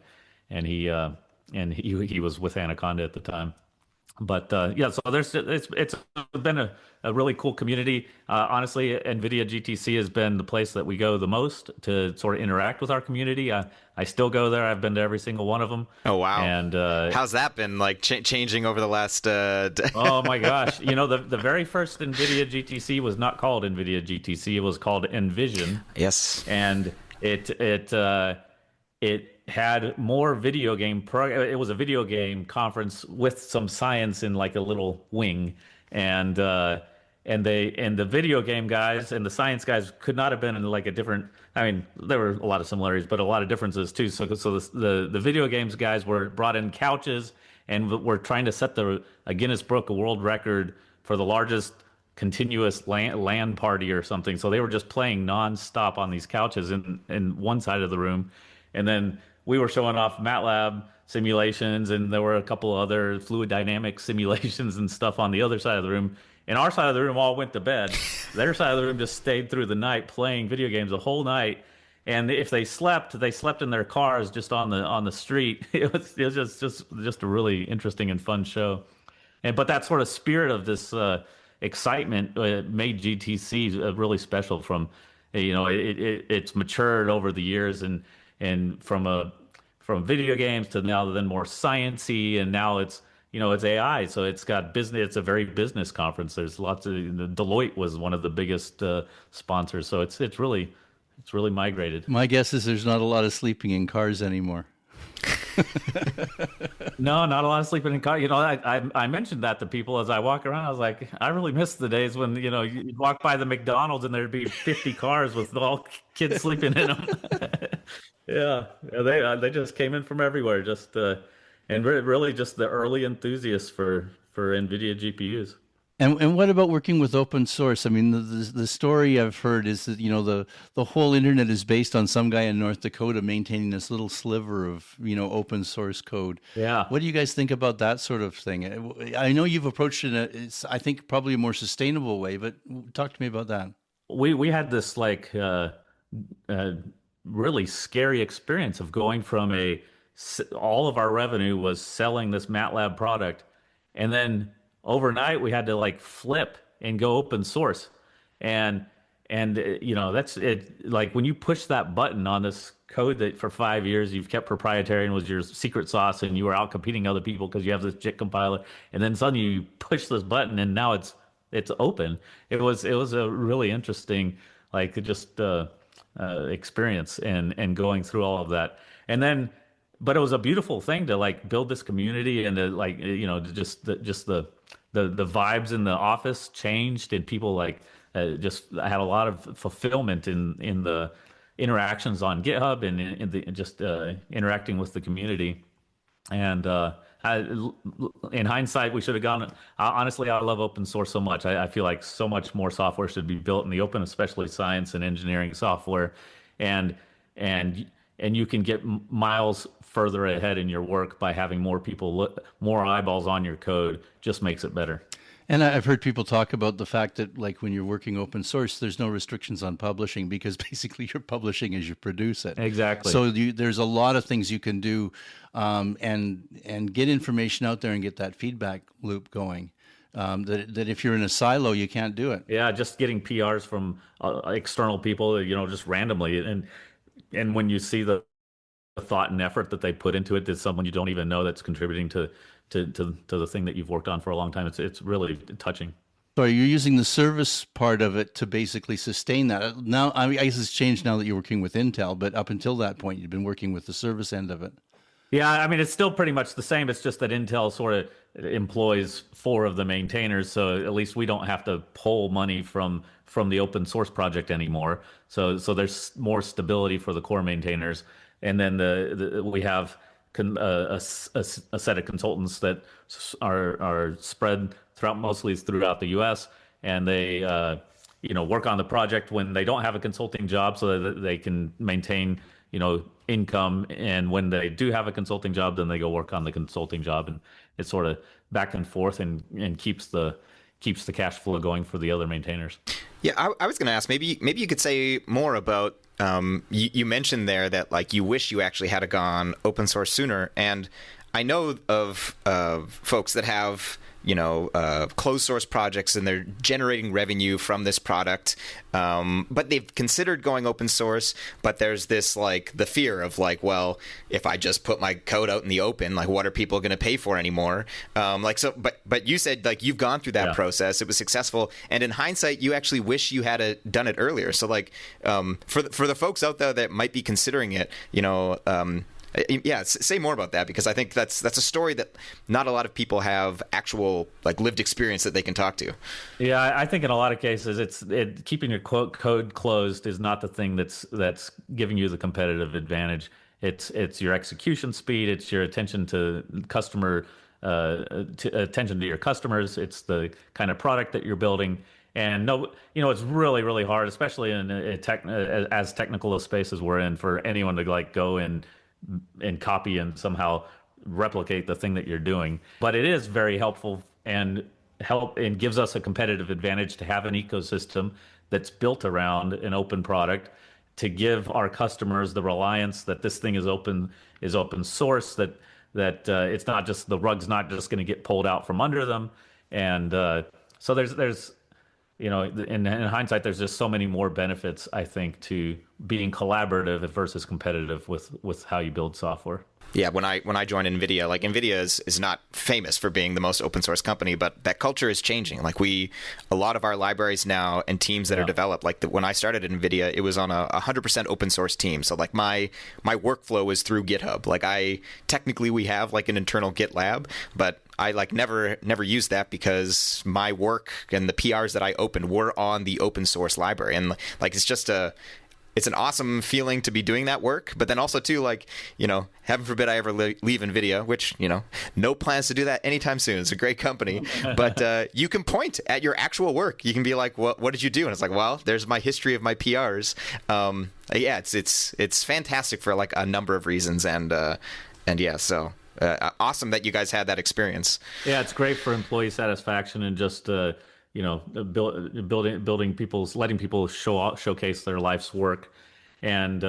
Speaker 1: and he was with Anaconda at the time. But yeah, so it's been a really cool community. Honestly, NVIDIA GTC has been the place that we go the most to sort of interact with our community. I still go there. I've been to every single one of them.
Speaker 2: Oh wow!
Speaker 1: And
Speaker 2: how's that been like changing over the last?
Speaker 1: Oh my gosh! The very first NVIDIA GTC was not called NVIDIA GTC. It was called Envision.
Speaker 2: Yes.
Speaker 1: And it had more video game it was a video game conference with some science in like a little wing, and the video game guys and the science guys could not have been in like a different. I mean, there were a lot of similarities, but a lot of differences too. So the video games guys were brought in couches and were trying to set a Guinness Book of World Record for the largest continuous LAN party or something. So they were just playing nonstop on these couches in one side of the room, and then we were showing off MATLAB simulations, and there were a couple other fluid dynamics simulations and stuff on the other side of the room. And our side of the room all went to bed. Their side of the room just stayed through the night playing video games the whole night. And if they slept in their cars just on the street. It was just a really interesting and fun show. But that sort of spirit of this excitement made GTC really special. From it's matured over the years, and from video games to now then more sciencey, and now it's AI, so it's got business. It's a very business conference. There's lots of Deloitte was one of the biggest sponsors, so it's really migrated.
Speaker 3: My guess is there's not a lot of sleeping in cars anymore.
Speaker 1: No, not a lot of sleeping in cars. I mentioned that to people as I walk around. I was like, I really miss the days when you'd walk by the McDonald's and there'd be 50 cars with all kids sleeping in them. Yeah, they just came in from everywhere. And really just the early enthusiasts for NVIDIA GPUs.
Speaker 3: And what about working with open source? I mean, the story I've heard is that the whole internet is based on some guy in North Dakota maintaining this little sliver of open source code.
Speaker 1: Yeah.
Speaker 3: What do you guys think about that sort of thing? I know you've approached it in I think probably a more sustainable way, but talk to me about that.
Speaker 1: We had this like really scary experience of going from all of our revenue was selling this MATLAB product, and then overnight we had to like flip and go open source. And that's it. Like when you push that button on this code that for 5 years you've kept proprietary and was your secret sauce, and you were out competing other people because you have this JIT compiler, and then suddenly you push this button and now it's open. It was a really interesting experience and going through all of that. And then but it was a beautiful thing to like build this community, and to just the vibes in the office changed, and people just had a lot of fulfillment in the interactions on GitHub and interacting with the community. And in hindsight, we should have gone. Honestly, I love open source so much. I feel like so much more software should be built in the open, especially science and engineering software, and you can get miles further ahead in your work by having more people more eyeballs on your code. Just makes it better.
Speaker 3: And I've heard people talk about the fact that like when you're working open source, there's no restrictions on publishing, because basically you're publishing as you produce it.
Speaker 1: Exactly.
Speaker 3: So there's a lot of things you can do and get information out there and get that feedback loop going. That if you're in a silo, you can't do it.
Speaker 1: Yeah, just getting PRs from external people, just randomly. And when you see the thought and effort that they put into it, there's someone you don't even know that's contributing to the thing that you've worked on for a long time. It's really touching.
Speaker 3: So you're using the service part of it to basically sustain that. Now, I guess it's changed now that you're working with Intel, but up until that point, you've been working with the service end of it.
Speaker 1: Yeah, I mean, it's still pretty much the same. It's just that Intel sort of employs 4 of the maintainers, so at least we don't have to pull money from the open source project anymore. So there's more stability for the core maintainers. And then we have a set of consultants that are spread mostly throughout the U.S. and they work on the project when they don't have a consulting job, so that they can maintain income. And when they do have a consulting job, then they go work on the consulting job, and it's sort of back and forth and keeps the cash flow going for the other maintainers.
Speaker 2: Yeah, I was going to ask, maybe you could say more about, you mentioned there that like you wish you actually had gone open source sooner, and I know of folks that have closed source projects and they're generating revenue from this product, but they've considered going open source. But there's this like the fear of like, well, if I just put my code out in the open, like what are people going to pay for anymore? But you said like you've gone through that process. It was successful, and in hindsight, you actually wish you had done it earlier. So like for the folks out there that might be considering it, say more about that, because I think that's a story that not a lot of people have actual like lived experience that they can talk to.
Speaker 1: Yeah, I think in a lot of cases, keeping your code closed is not the thing that's giving you the competitive advantage. It's your execution speed, it's your attention to customer, attention to your customers, it's the kind of product that you're building. And it's really, really hard, especially in as technical a space as we're in, for anyone to like go and copy and somehow replicate the thing that you're doing. But it is very helpful and gives us a competitive advantage to have an ecosystem that's built around an open product, to give our customers the reliance that this thing is open source, that it's not just, the rug's not just going to get pulled out from under them. And so there's in hindsight, there's just so many more benefits, I think, to being collaborative versus competitive with how you build software.
Speaker 2: Yeah, when I joined NVIDIA, like NVIDIA is not famous for being the most open source company, but that culture is changing. Like a lot of our libraries now and teams that are developed, like when I started at NVIDIA, it was on a 100% open source team. So like my workflow was through GitHub. Like technically we have like an internal GitLab, but I like never used that because my work and the PRs that I opened were on the open source library. And like it's an awesome feeling to be doing that work, but then also too, like, heaven forbid I ever leave NVIDIA, which, no plans to do that anytime soon. It's a great company, but you can point at your actual work. You can be like, what did you do? And it's like, well, there's my history of my PRs. It's fantastic for like a number of reasons. And yeah, so awesome that you guys had that experience.
Speaker 1: Yeah, it's great for employee satisfaction and just, building letting people showcase their life's work. And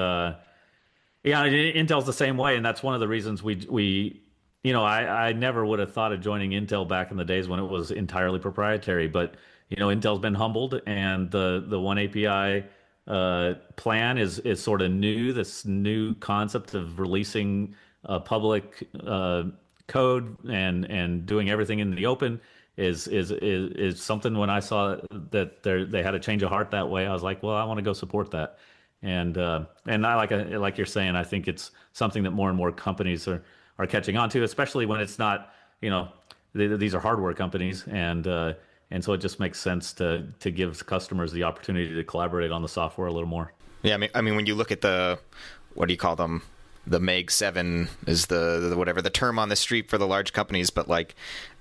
Speaker 1: Intel's the same way, and that's one of the reasons I never would have thought of joining Intel back in the days when it was entirely proprietary. But Intel's been humbled, and the one API plan is sort of new. This new concept of releasing public code and doing everything in the open is something. When I saw that they had a change of heart that way, I was like, well, I want to go support that. And I like you're saying, I think it's something that more and more companies are catching on to, especially when it's not, these are hardware companies, and so it just makes sense to give customers the opportunity to collaborate on the software a little more.
Speaker 2: Yeah, I mean when you look at what do you call them? The Meg 7 is the whatever the term on the street for the large companies, but like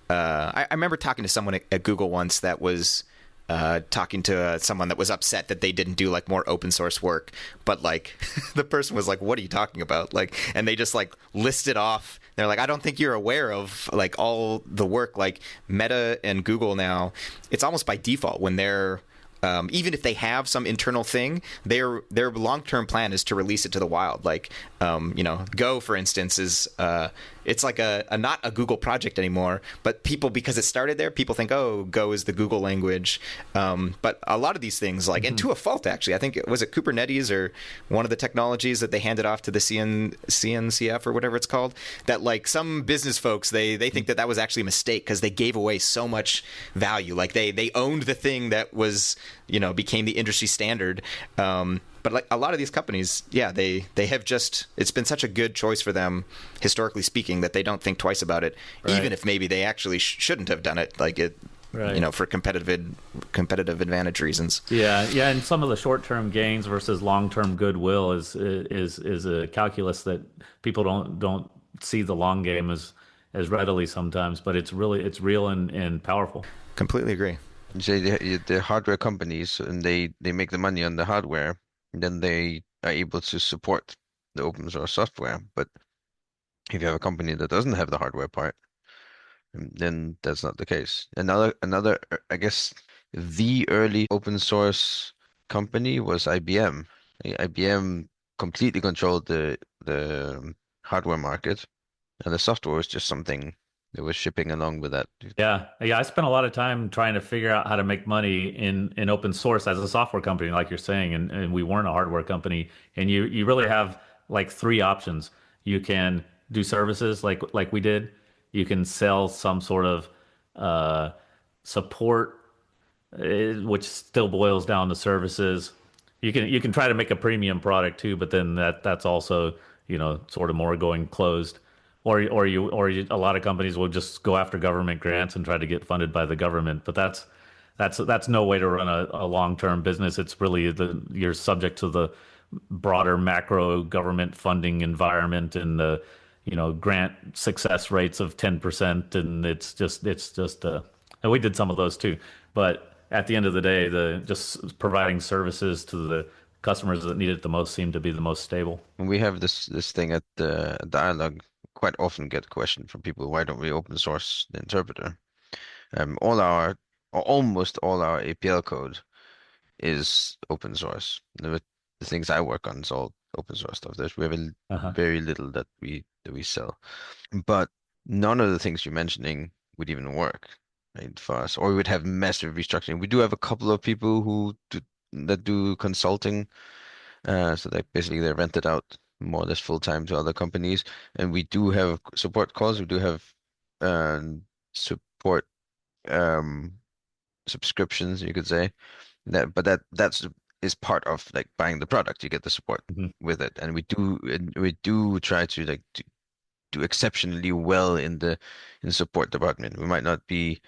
Speaker 2: I remember talking to someone at Google once that was talking to someone that was upset that they didn't do like more open source work, but like the person was like, what are you talking about? Like, and they just like listed off, they're like, I don't think you're aware of like all the work, like Meta and Google now, it's almost by default when they're even if they have some internal thing, their long-term plan is to release it to the wild. Like, Go, for instance, is it's like not a Google project anymore, but people, because it started there, people think, oh, Go is the Google language. But a lot of these things, like, and to a fault, actually, I think, was it Kubernetes or one of the technologies that they handed off to the CNCF or whatever it's called, that like some business folks, they think that was actually a mistake because they gave away so much value. Like they owned the thing that was, became the industry standard. But like a lot of these companies, yeah, they have just, it's been such a good choice for them, historically speaking, that they don't think twice about it, right, even if maybe they actually shouldn't have done it, like it, right, for competitive advantage reasons.
Speaker 1: Yeah, and some of the short-term gains versus long-term goodwill is a calculus that people don't see the long game as readily sometimes, but it's real and powerful.
Speaker 2: Completely agree.
Speaker 4: The hardware companies, and they make the money on the hardware, and then they are able to support the open source software. But if you have a company that doesn't have the hardware part, then that's not the case. Another, I guess, the early open source company was IBM. IBM completely controlled the hardware market, And the software was just something that was shipping along with that.
Speaker 1: Yeah, yeah. I spent a lot of time trying to figure out how to make money in open source as a software company, like you're saying, and we weren't a hardware company. And you really have like three options. You can do services like we did. You can sell some sort of uh, support, which still boils down to services. You can try to make a premium product too, but then that's also, sort of more going closed. Or a lot of companies will just go after government grants and try to get funded by the government. But that's no way to run a long-term business. It's really you're subject to the broader macro government funding environment and the, grant success rates of 10%. And and we did some of those too. But at the end of the day, the just providing services to the customers that need it the most seem to be the most stable.
Speaker 4: And we have this thing at the dialogue. Quite often get a question from people, why don't we open source the interpreter? Or almost all our APL code is open source. The things I work on is all open source stuff. We have
Speaker 1: Uh-huh.
Speaker 4: very little that we sell, but none of the things you're mentioning would even work, right, for us, or we would have massive restructuring. We do have a couple of people that do consulting, so basically they're rented out more or less full time to other companies, and we do have support calls. We do have support um, subscriptions, you could say. That's is part of like buying the product. You get the support
Speaker 1: Mhm.
Speaker 4: with it, and we do try to like do exceptionally well in the support department. We might not be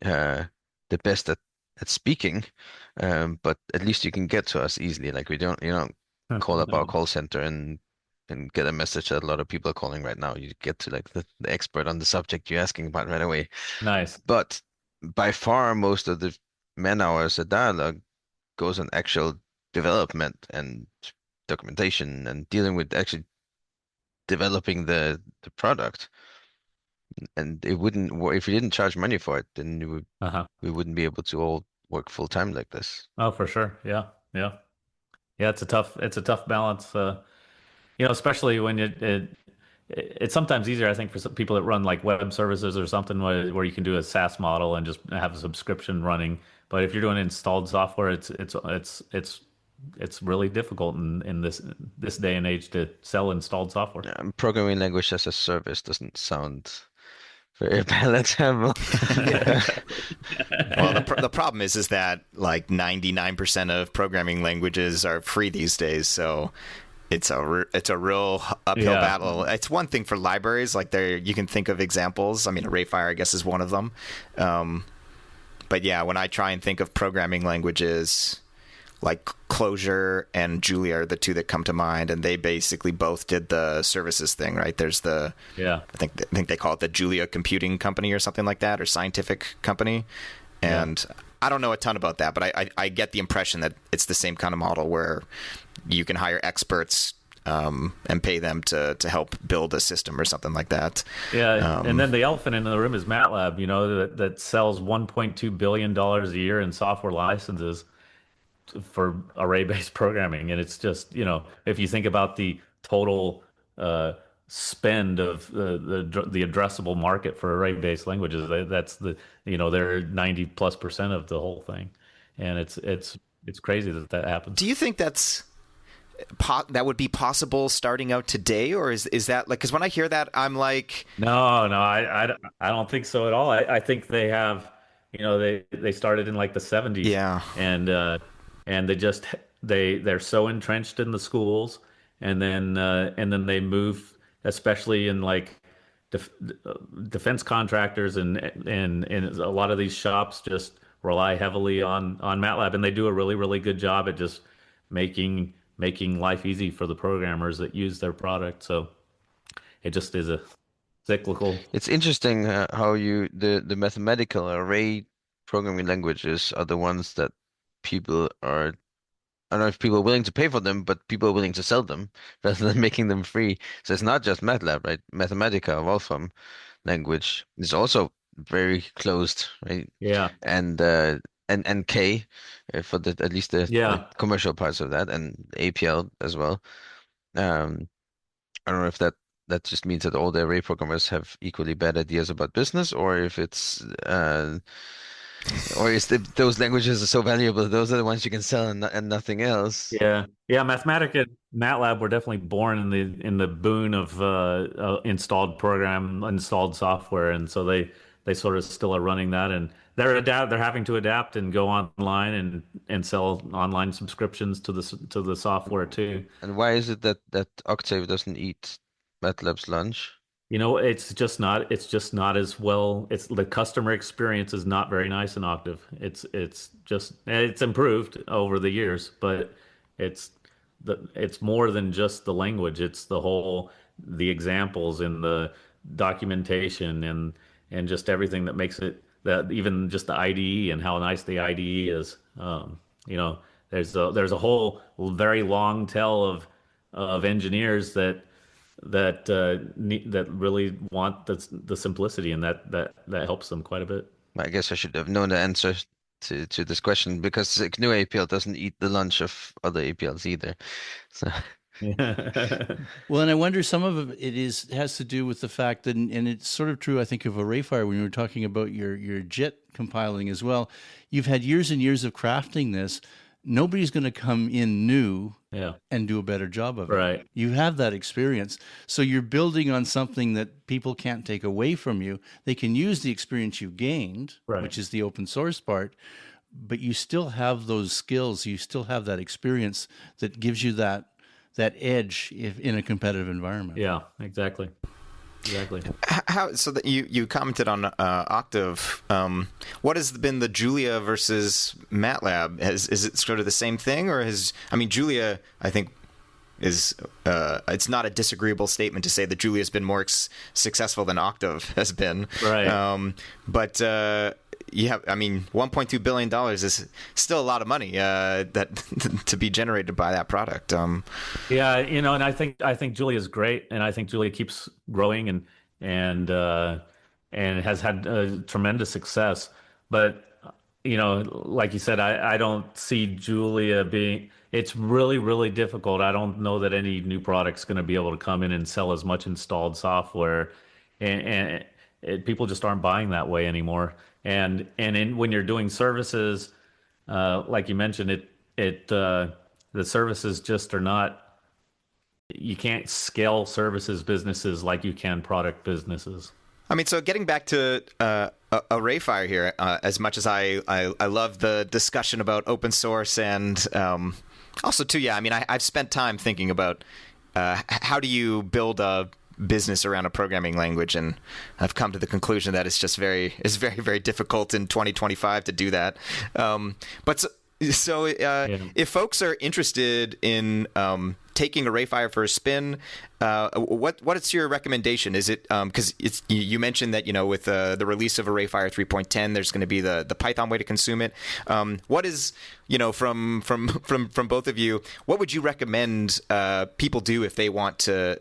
Speaker 4: uh, the best at speaking, but at least you can get to us easily. Like you don't call up our call center and get a message that a lot of people are calling right now. You get to like the expert on the subject you're asking about right away.
Speaker 1: Nice.
Speaker 4: But by far, most of the man hours at Dialogue goes on actual development and documentation and dealing with actually developing the product. And it wouldn't work if we didn't charge money for it, then
Speaker 1: Uh-huh.
Speaker 4: we wouldn't be able to all work full time like this.
Speaker 1: Oh, for sure. Yeah. Yeah. Yeah, it's a tough balance. Especially when it's sometimes easier, I think, for some people that run like web services or something where you can do a SaaS model and just have a subscription running. But if you're doing installed software, it's really difficult in this day and age to sell installed software.
Speaker 4: Programming language as a service doesn't sound very palatable.
Speaker 2: Yeah. Well, the problem is that like 99% of programming languages are free these days, so it's a real uphill
Speaker 1: Yeah.
Speaker 2: battle. It's one thing for libraries, like you can think of examples. I mean, ArrayFire, I guess, is one of them. But yeah, when I try and think of programming languages, like Clojure and Julia are the two that come to mind, and they basically both did the services thing, right? There's
Speaker 1: Yeah.
Speaker 2: I think they call it the Julia Computing Company or something like that, or Scientific Company. And I don't know a ton about that, but I get the impression that it's the same kind of model where you can hire experts and pay them to help build a system or something like that.
Speaker 1: Yeah, and then the elephant in the room is MATLAB, that sells $1.2 billion a year in software licenses for array-based programming. And it's just, if you think about the total spend of the addressable market for array-based languages, that's they're 90+% of the whole thing. And it's crazy that happens.
Speaker 2: Do you think that would be possible starting out today, or is that like, because when I hear that, I'm like,
Speaker 1: No, no, I don't think so at all. I think they have, they started in like the 70s.
Speaker 2: yeah,
Speaker 1: And they're so entrenched in the schools, and then they move, especially in like def, defense contractors, and a lot of these shops just rely heavily on MATLAB, and they do a really, really good job at just making life easy for the programmers that use their product. So it just is a cyclical.
Speaker 4: It's interesting how the mathematical array programming languages are the ones that people are, I don't know if people are willing to pay for them, but people are willing to sell them rather than making them free. So it's not just MATLAB, right? Mathematica, Wolfram language is also very closed, right?
Speaker 1: Yeah,
Speaker 4: And K for at least the
Speaker 1: yeah.
Speaker 4: commercial parts of that, and APL as well. Um, I don't know if that that just means that all the array programmers have equally bad ideas about business, or if it's or is those languages are so valuable, those are the ones you can sell and nothing else.
Speaker 1: Yeah, yeah. Mathematica and MATLAB were definitely born in the boon of installed software, and so they sort of still are running that, and they're having to adapt and go online and sell online subscriptions to the software too.
Speaker 4: And why is it that Octave doesn't eat MATLAB's lunch?
Speaker 1: It's just not as well. It's the customer experience is not very nice in Octave. It's improved over the years, but it's it's more than just the language. It's the examples and the documentation and just everything that makes it, that even just the IDE and how nice the IDE is. There's a whole very long tail of engineers that really want the simplicity, and that helps them quite a bit.
Speaker 4: I guess I should have known the answer to this question, because GNU APL doesn't eat the lunch of other APLs either. So
Speaker 1: Yeah.
Speaker 3: Well, and I wonder some of it has to do with the fact that, and it's sort of true, I think, of ArrayFire when you were talking about your JIT compiling as well. You've had years and years of crafting this. Nobody's going to come in new
Speaker 1: Yeah.
Speaker 3: and do a better job of it.
Speaker 1: Right.
Speaker 3: You have that experience. So you're building on something that people can't take away from you. They can use the experience you gained,
Speaker 1: Right.
Speaker 3: which is the open source part, but you still have those skills. You still have that experience that gives you that edge in a competitive environment.
Speaker 1: Yeah, exactly.
Speaker 2: How so that you commented on Octave? What has been the Julia versus MATLAB? Is it sort of the same thing, or Julia, I think, is it's not a disagreeable statement to say that Julia has been more successful than Octave has been.
Speaker 1: Right.
Speaker 2: But $1.2 billion is still a lot of money that to be generated by that product.
Speaker 1: Yeah, and I think Julia's great, and I think Julia keeps growing and has had tremendous success. But like you said, I don't see Julia being. It's really, really difficult. I don't know that any new product's going to be able to come in and sell as much installed software, and people just aren't buying that way anymore. When you're doing services, like you mentioned, the services just are not. You can't scale services businesses like you can product businesses.
Speaker 2: So getting back to ArrayFire here, as much as I love the discussion about open source, and also too, I've spent time thinking about how do you build a business around a programming language, and I've come to the conclusion that it's very, very difficult in 2025 to do that. If folks are interested in taking ArrayFire for a spin, what's your recommendation? Is it because you mentioned that with the release of ArrayFire 3.10, there's going to be the Python way to consume it. What is from both of you, what would you recommend people do if they want to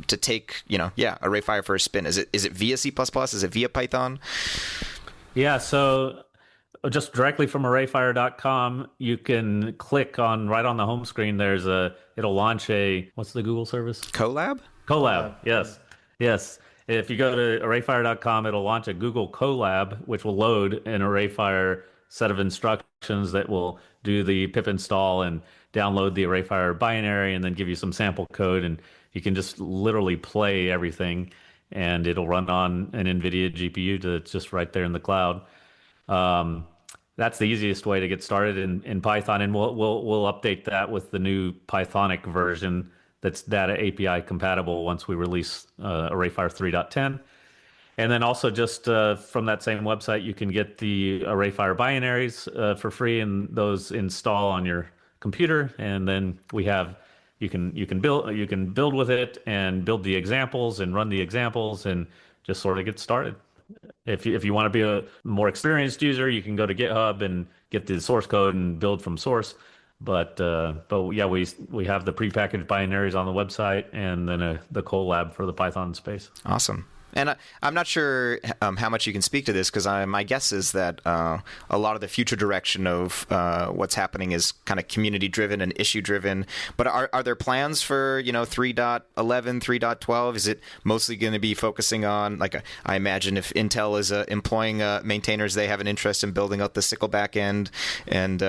Speaker 2: take ArrayFire for a spin? Is it via C++? Is it via Python?
Speaker 1: Yeah, so just directly from ArrayFire.com, you can click right on the home screen. It'll launch what's the Google service?
Speaker 2: Colab?
Speaker 1: Colab, yes. If you go to ArrayFire.com, it'll launch a Google Colab, which will load an ArrayFire set of instructions that will do the pip install and download the ArrayFire binary, and then give you some sample code, and you can just literally play everything, and it'll run on an NVIDIA GPU that's just right there in the cloud. That's the easiest way to get started in Python, and we'll update that with the new Pythonic version that's data API compatible once we release ArrayFire 3.10. And then also just from that same website, you can get the ArrayFire binaries for free, and those install on your computer. And then you can build with it and build the examples and run the examples and just sort of get started. If you want to be a more experienced user, you can go to GitHub and get the source code and build from source. But yeah, we have the prepackaged binaries on the website, and then the Colab for the Python space.
Speaker 2: Awesome. And I'm not sure how much you can speak to this, because my guess is that a lot of the future direction of what's happening is kind of community-driven and issue-driven. But are there plans for 3.11, 3.12? Is it mostly going to be focusing on, like, I imagine if Intel is employing maintainers, they have an interest in building out the sickle backend and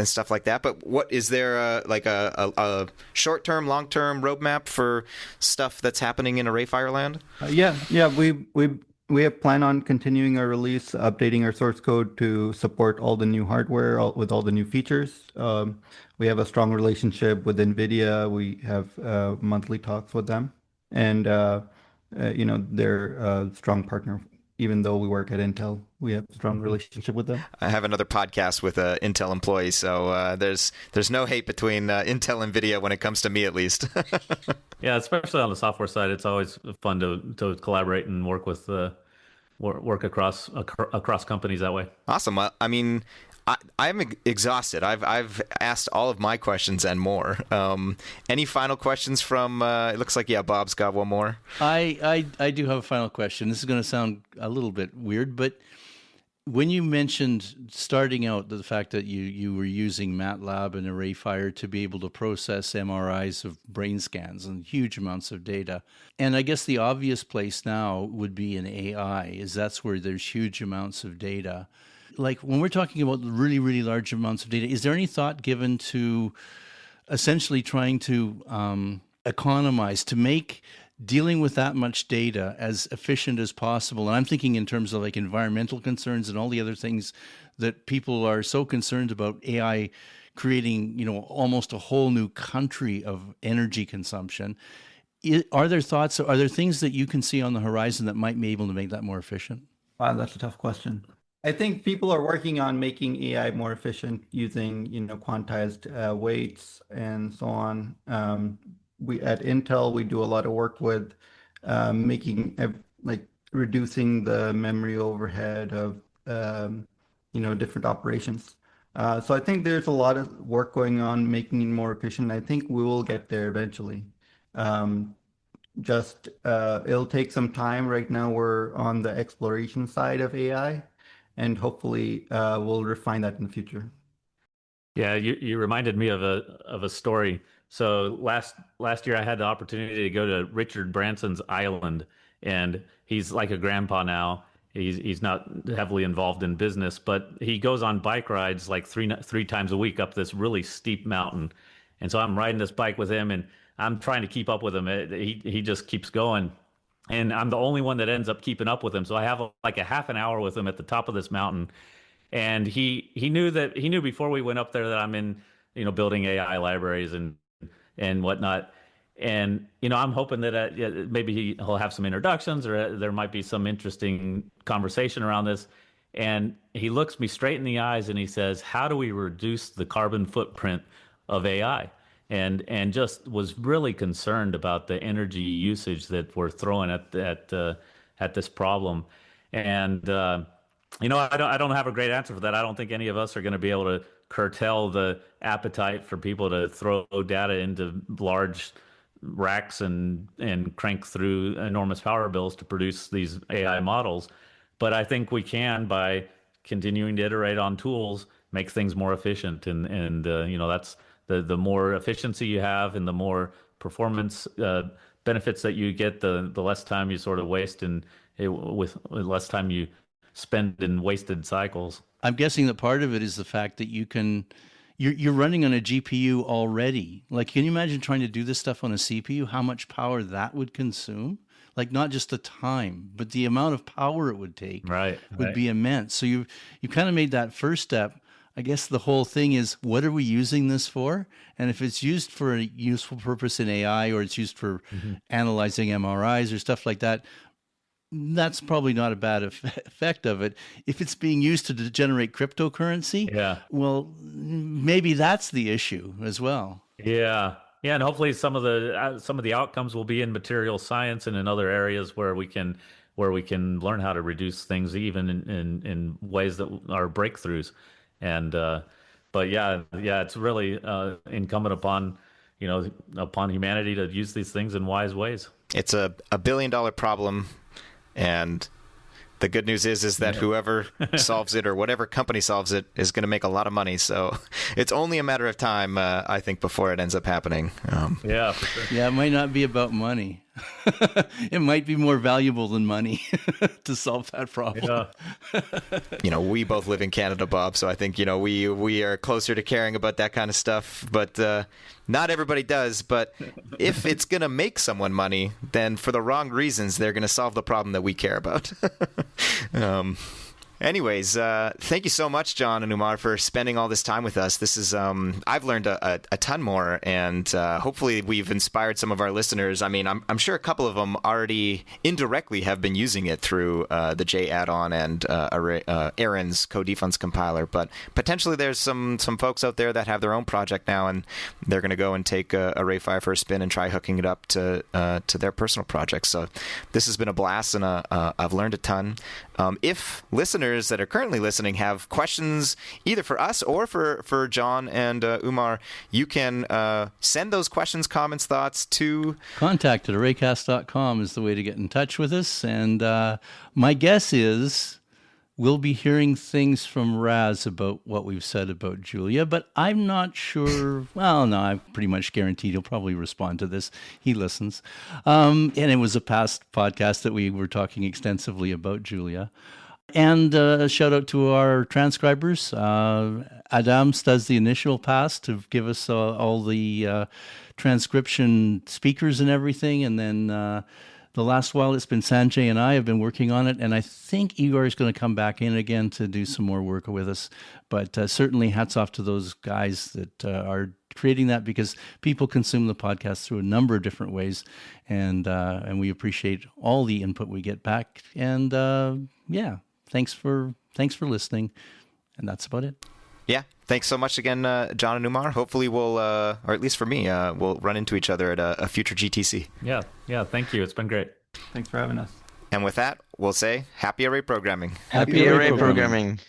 Speaker 2: stuff like that. But what is there a short-term, long-term roadmap for stuff that's happening in ArrayFire land?
Speaker 6: Yeah, we have planned on continuing our release, updating our source code to support all the new hardware with all the new features. We have a strong relationship with NVIDIA. We have monthly talks with them, and they're a strong partner. Even though we work at Intel, we have a strong relationship with them.
Speaker 2: I have another podcast with an Intel employee, so there's no hate between Intel and NVIDIA when it comes to me, at least.
Speaker 1: Yeah, especially on the software side, it's always fun to collaborate and work with work across companies that way.
Speaker 2: Awesome. Well, I mean, I'm exhausted. I've asked all of my questions and more. Any final questions from? It looks like Bob's got one more.
Speaker 3: I do have a final question. This is going to sound a little bit weird, but when you mentioned starting out the fact that you were using MATLAB and ArrayFire to be able to process MRIs of brain scans and huge amounts of data, and I guess the obvious place now would be in AI, is that's where there's huge amounts of data. Like when we're talking about really, really large amounts of data, is there any thought given to essentially trying to economize, to make dealing with that much data as efficient as possible? And I'm thinking in terms of like environmental concerns and all the other things that people are so concerned about AI creating, almost a whole new country of energy consumption. Are there thoughts, are there things that you can see on the horizon that might be able to make that more efficient?
Speaker 6: Wow, that's a tough question. I think people are working on making AI more efficient using, quantized weights and so on. We at Intel, we do a lot of work with making reducing the memory overhead of different operations. So I think there's a lot of work going on making it more efficient. I think we will get there eventually. It'll take some time. Right now, we're on the exploration side of AI, and hopefully we'll refine that in the future.
Speaker 1: Yeah, you reminded me of a story. So last year I had the opportunity to go to Richard Branson's island, and he's like a grandpa now. He's not heavily involved in business, but he goes on bike rides like three times a week up this really steep mountain. And so I'm riding this bike with him, and I'm trying to keep up with him. He just keeps going. And I'm the only one that ends up keeping up with him. So I have like a half an hour with him at the top of this mountain. And he knew before we went up there that I'm in, building AI libraries and whatnot. And, I'm hoping that maybe he'll have some introductions, or there might be some interesting conversation around this. And he looks me straight in the eyes and he says, "How do we reduce the carbon footprint of AI?" And just was really concerned about the energy usage that we're throwing at this problem. And I don't have a great answer for that. I don't think any of us are going to be able to curtail the appetite for people to throw data into large racks and crank through enormous power bills to produce these AI models. But I think we can, by continuing to iterate on tools, make things more efficient. And that's the more efficiency you have and the more performance benefits that you get, the less time you sort of waste, and with less time you spend in wasted cycles.
Speaker 3: I'm guessing that part of it is the fact that you're running on a GPU already. Like, can you imagine trying to do this stuff on a CPU? How much power that would consume? Like, not just the time, but the amount of power it would take would be immense. So you kind of made that first step. I guess the whole thing is, what are we using this for? And if it's used for a useful purpose in AI, or it's used for analyzing MRIs or stuff like that, that's probably not a bad effect of it. If it's being used to generate cryptocurrency, well, maybe that's the issue as well.
Speaker 1: Yeah, and hopefully some of the outcomes will be in material science and in other areas where we can learn how to reduce things, even in ways that are breakthroughs. And but it's really incumbent upon humanity to use these things in wise ways.
Speaker 2: It's a $1 billion problem And the good news is that whoever solves it or whatever company solves it is going to make a lot of money. So it's only a matter of time, I think, before it ends up happening.
Speaker 1: Yeah, for sure.
Speaker 3: Yeah, it might not be about money. It might be more valuable than money to solve that problem.
Speaker 1: Yeah.
Speaker 2: We both live in Canada, Bob, so I think, we are closer to caring about that kind of stuff, but not everybody does. But if it's going to make someone money, then for the wrong reasons, they're going to solve the problem that we care about. Anyways, thank you so much, John and Umar, for spending all this time with us. This is, I've learned a ton more, and hopefully we've inspired some of our listeners. I mean, I'm sure a couple of them already indirectly have been using it through the J add-on and Aaron's CodeDefense compiler, but potentially there's some folks out there that have their own project now, and they're going to go and take ArrayFire for a spin and try hooking it up to their personal projects. So this has been a blast, and I've learned a ton. If listeners that are currently listening have questions either for us or for John and Umar, you can send those questions, comments, thoughts to
Speaker 3: contact at arraycast.com is the way to get in touch with us. And my guess is we'll be hearing things from Raz about what we've said about Julia, but I'm not sure. Well, no, I'm pretty much guaranteed he'll probably respond to this. He listens. And it was a past podcast that we were talking extensively about Julia. And a shout out to our transcribers. Adám does the initial pass to give us all the transcription speakers and everything. And then the last while it's been Sanjay and I have been working on it. And I think Igor is going to come back in again to do some more work with us. But certainly hats off to those guys that are creating that, because people consume the podcast through a number of different ways. And we appreciate all the input we get back. And thanks for listening, and that's about it.
Speaker 2: Yeah, thanks so much again, John and Umar. Hopefully we'll, or at least for me, we'll run into each other at a future GTC.
Speaker 1: Yeah, thank you. It's been great.
Speaker 6: Thanks for having us.
Speaker 2: And with that, we'll say happy array programming.
Speaker 4: Happy array programming.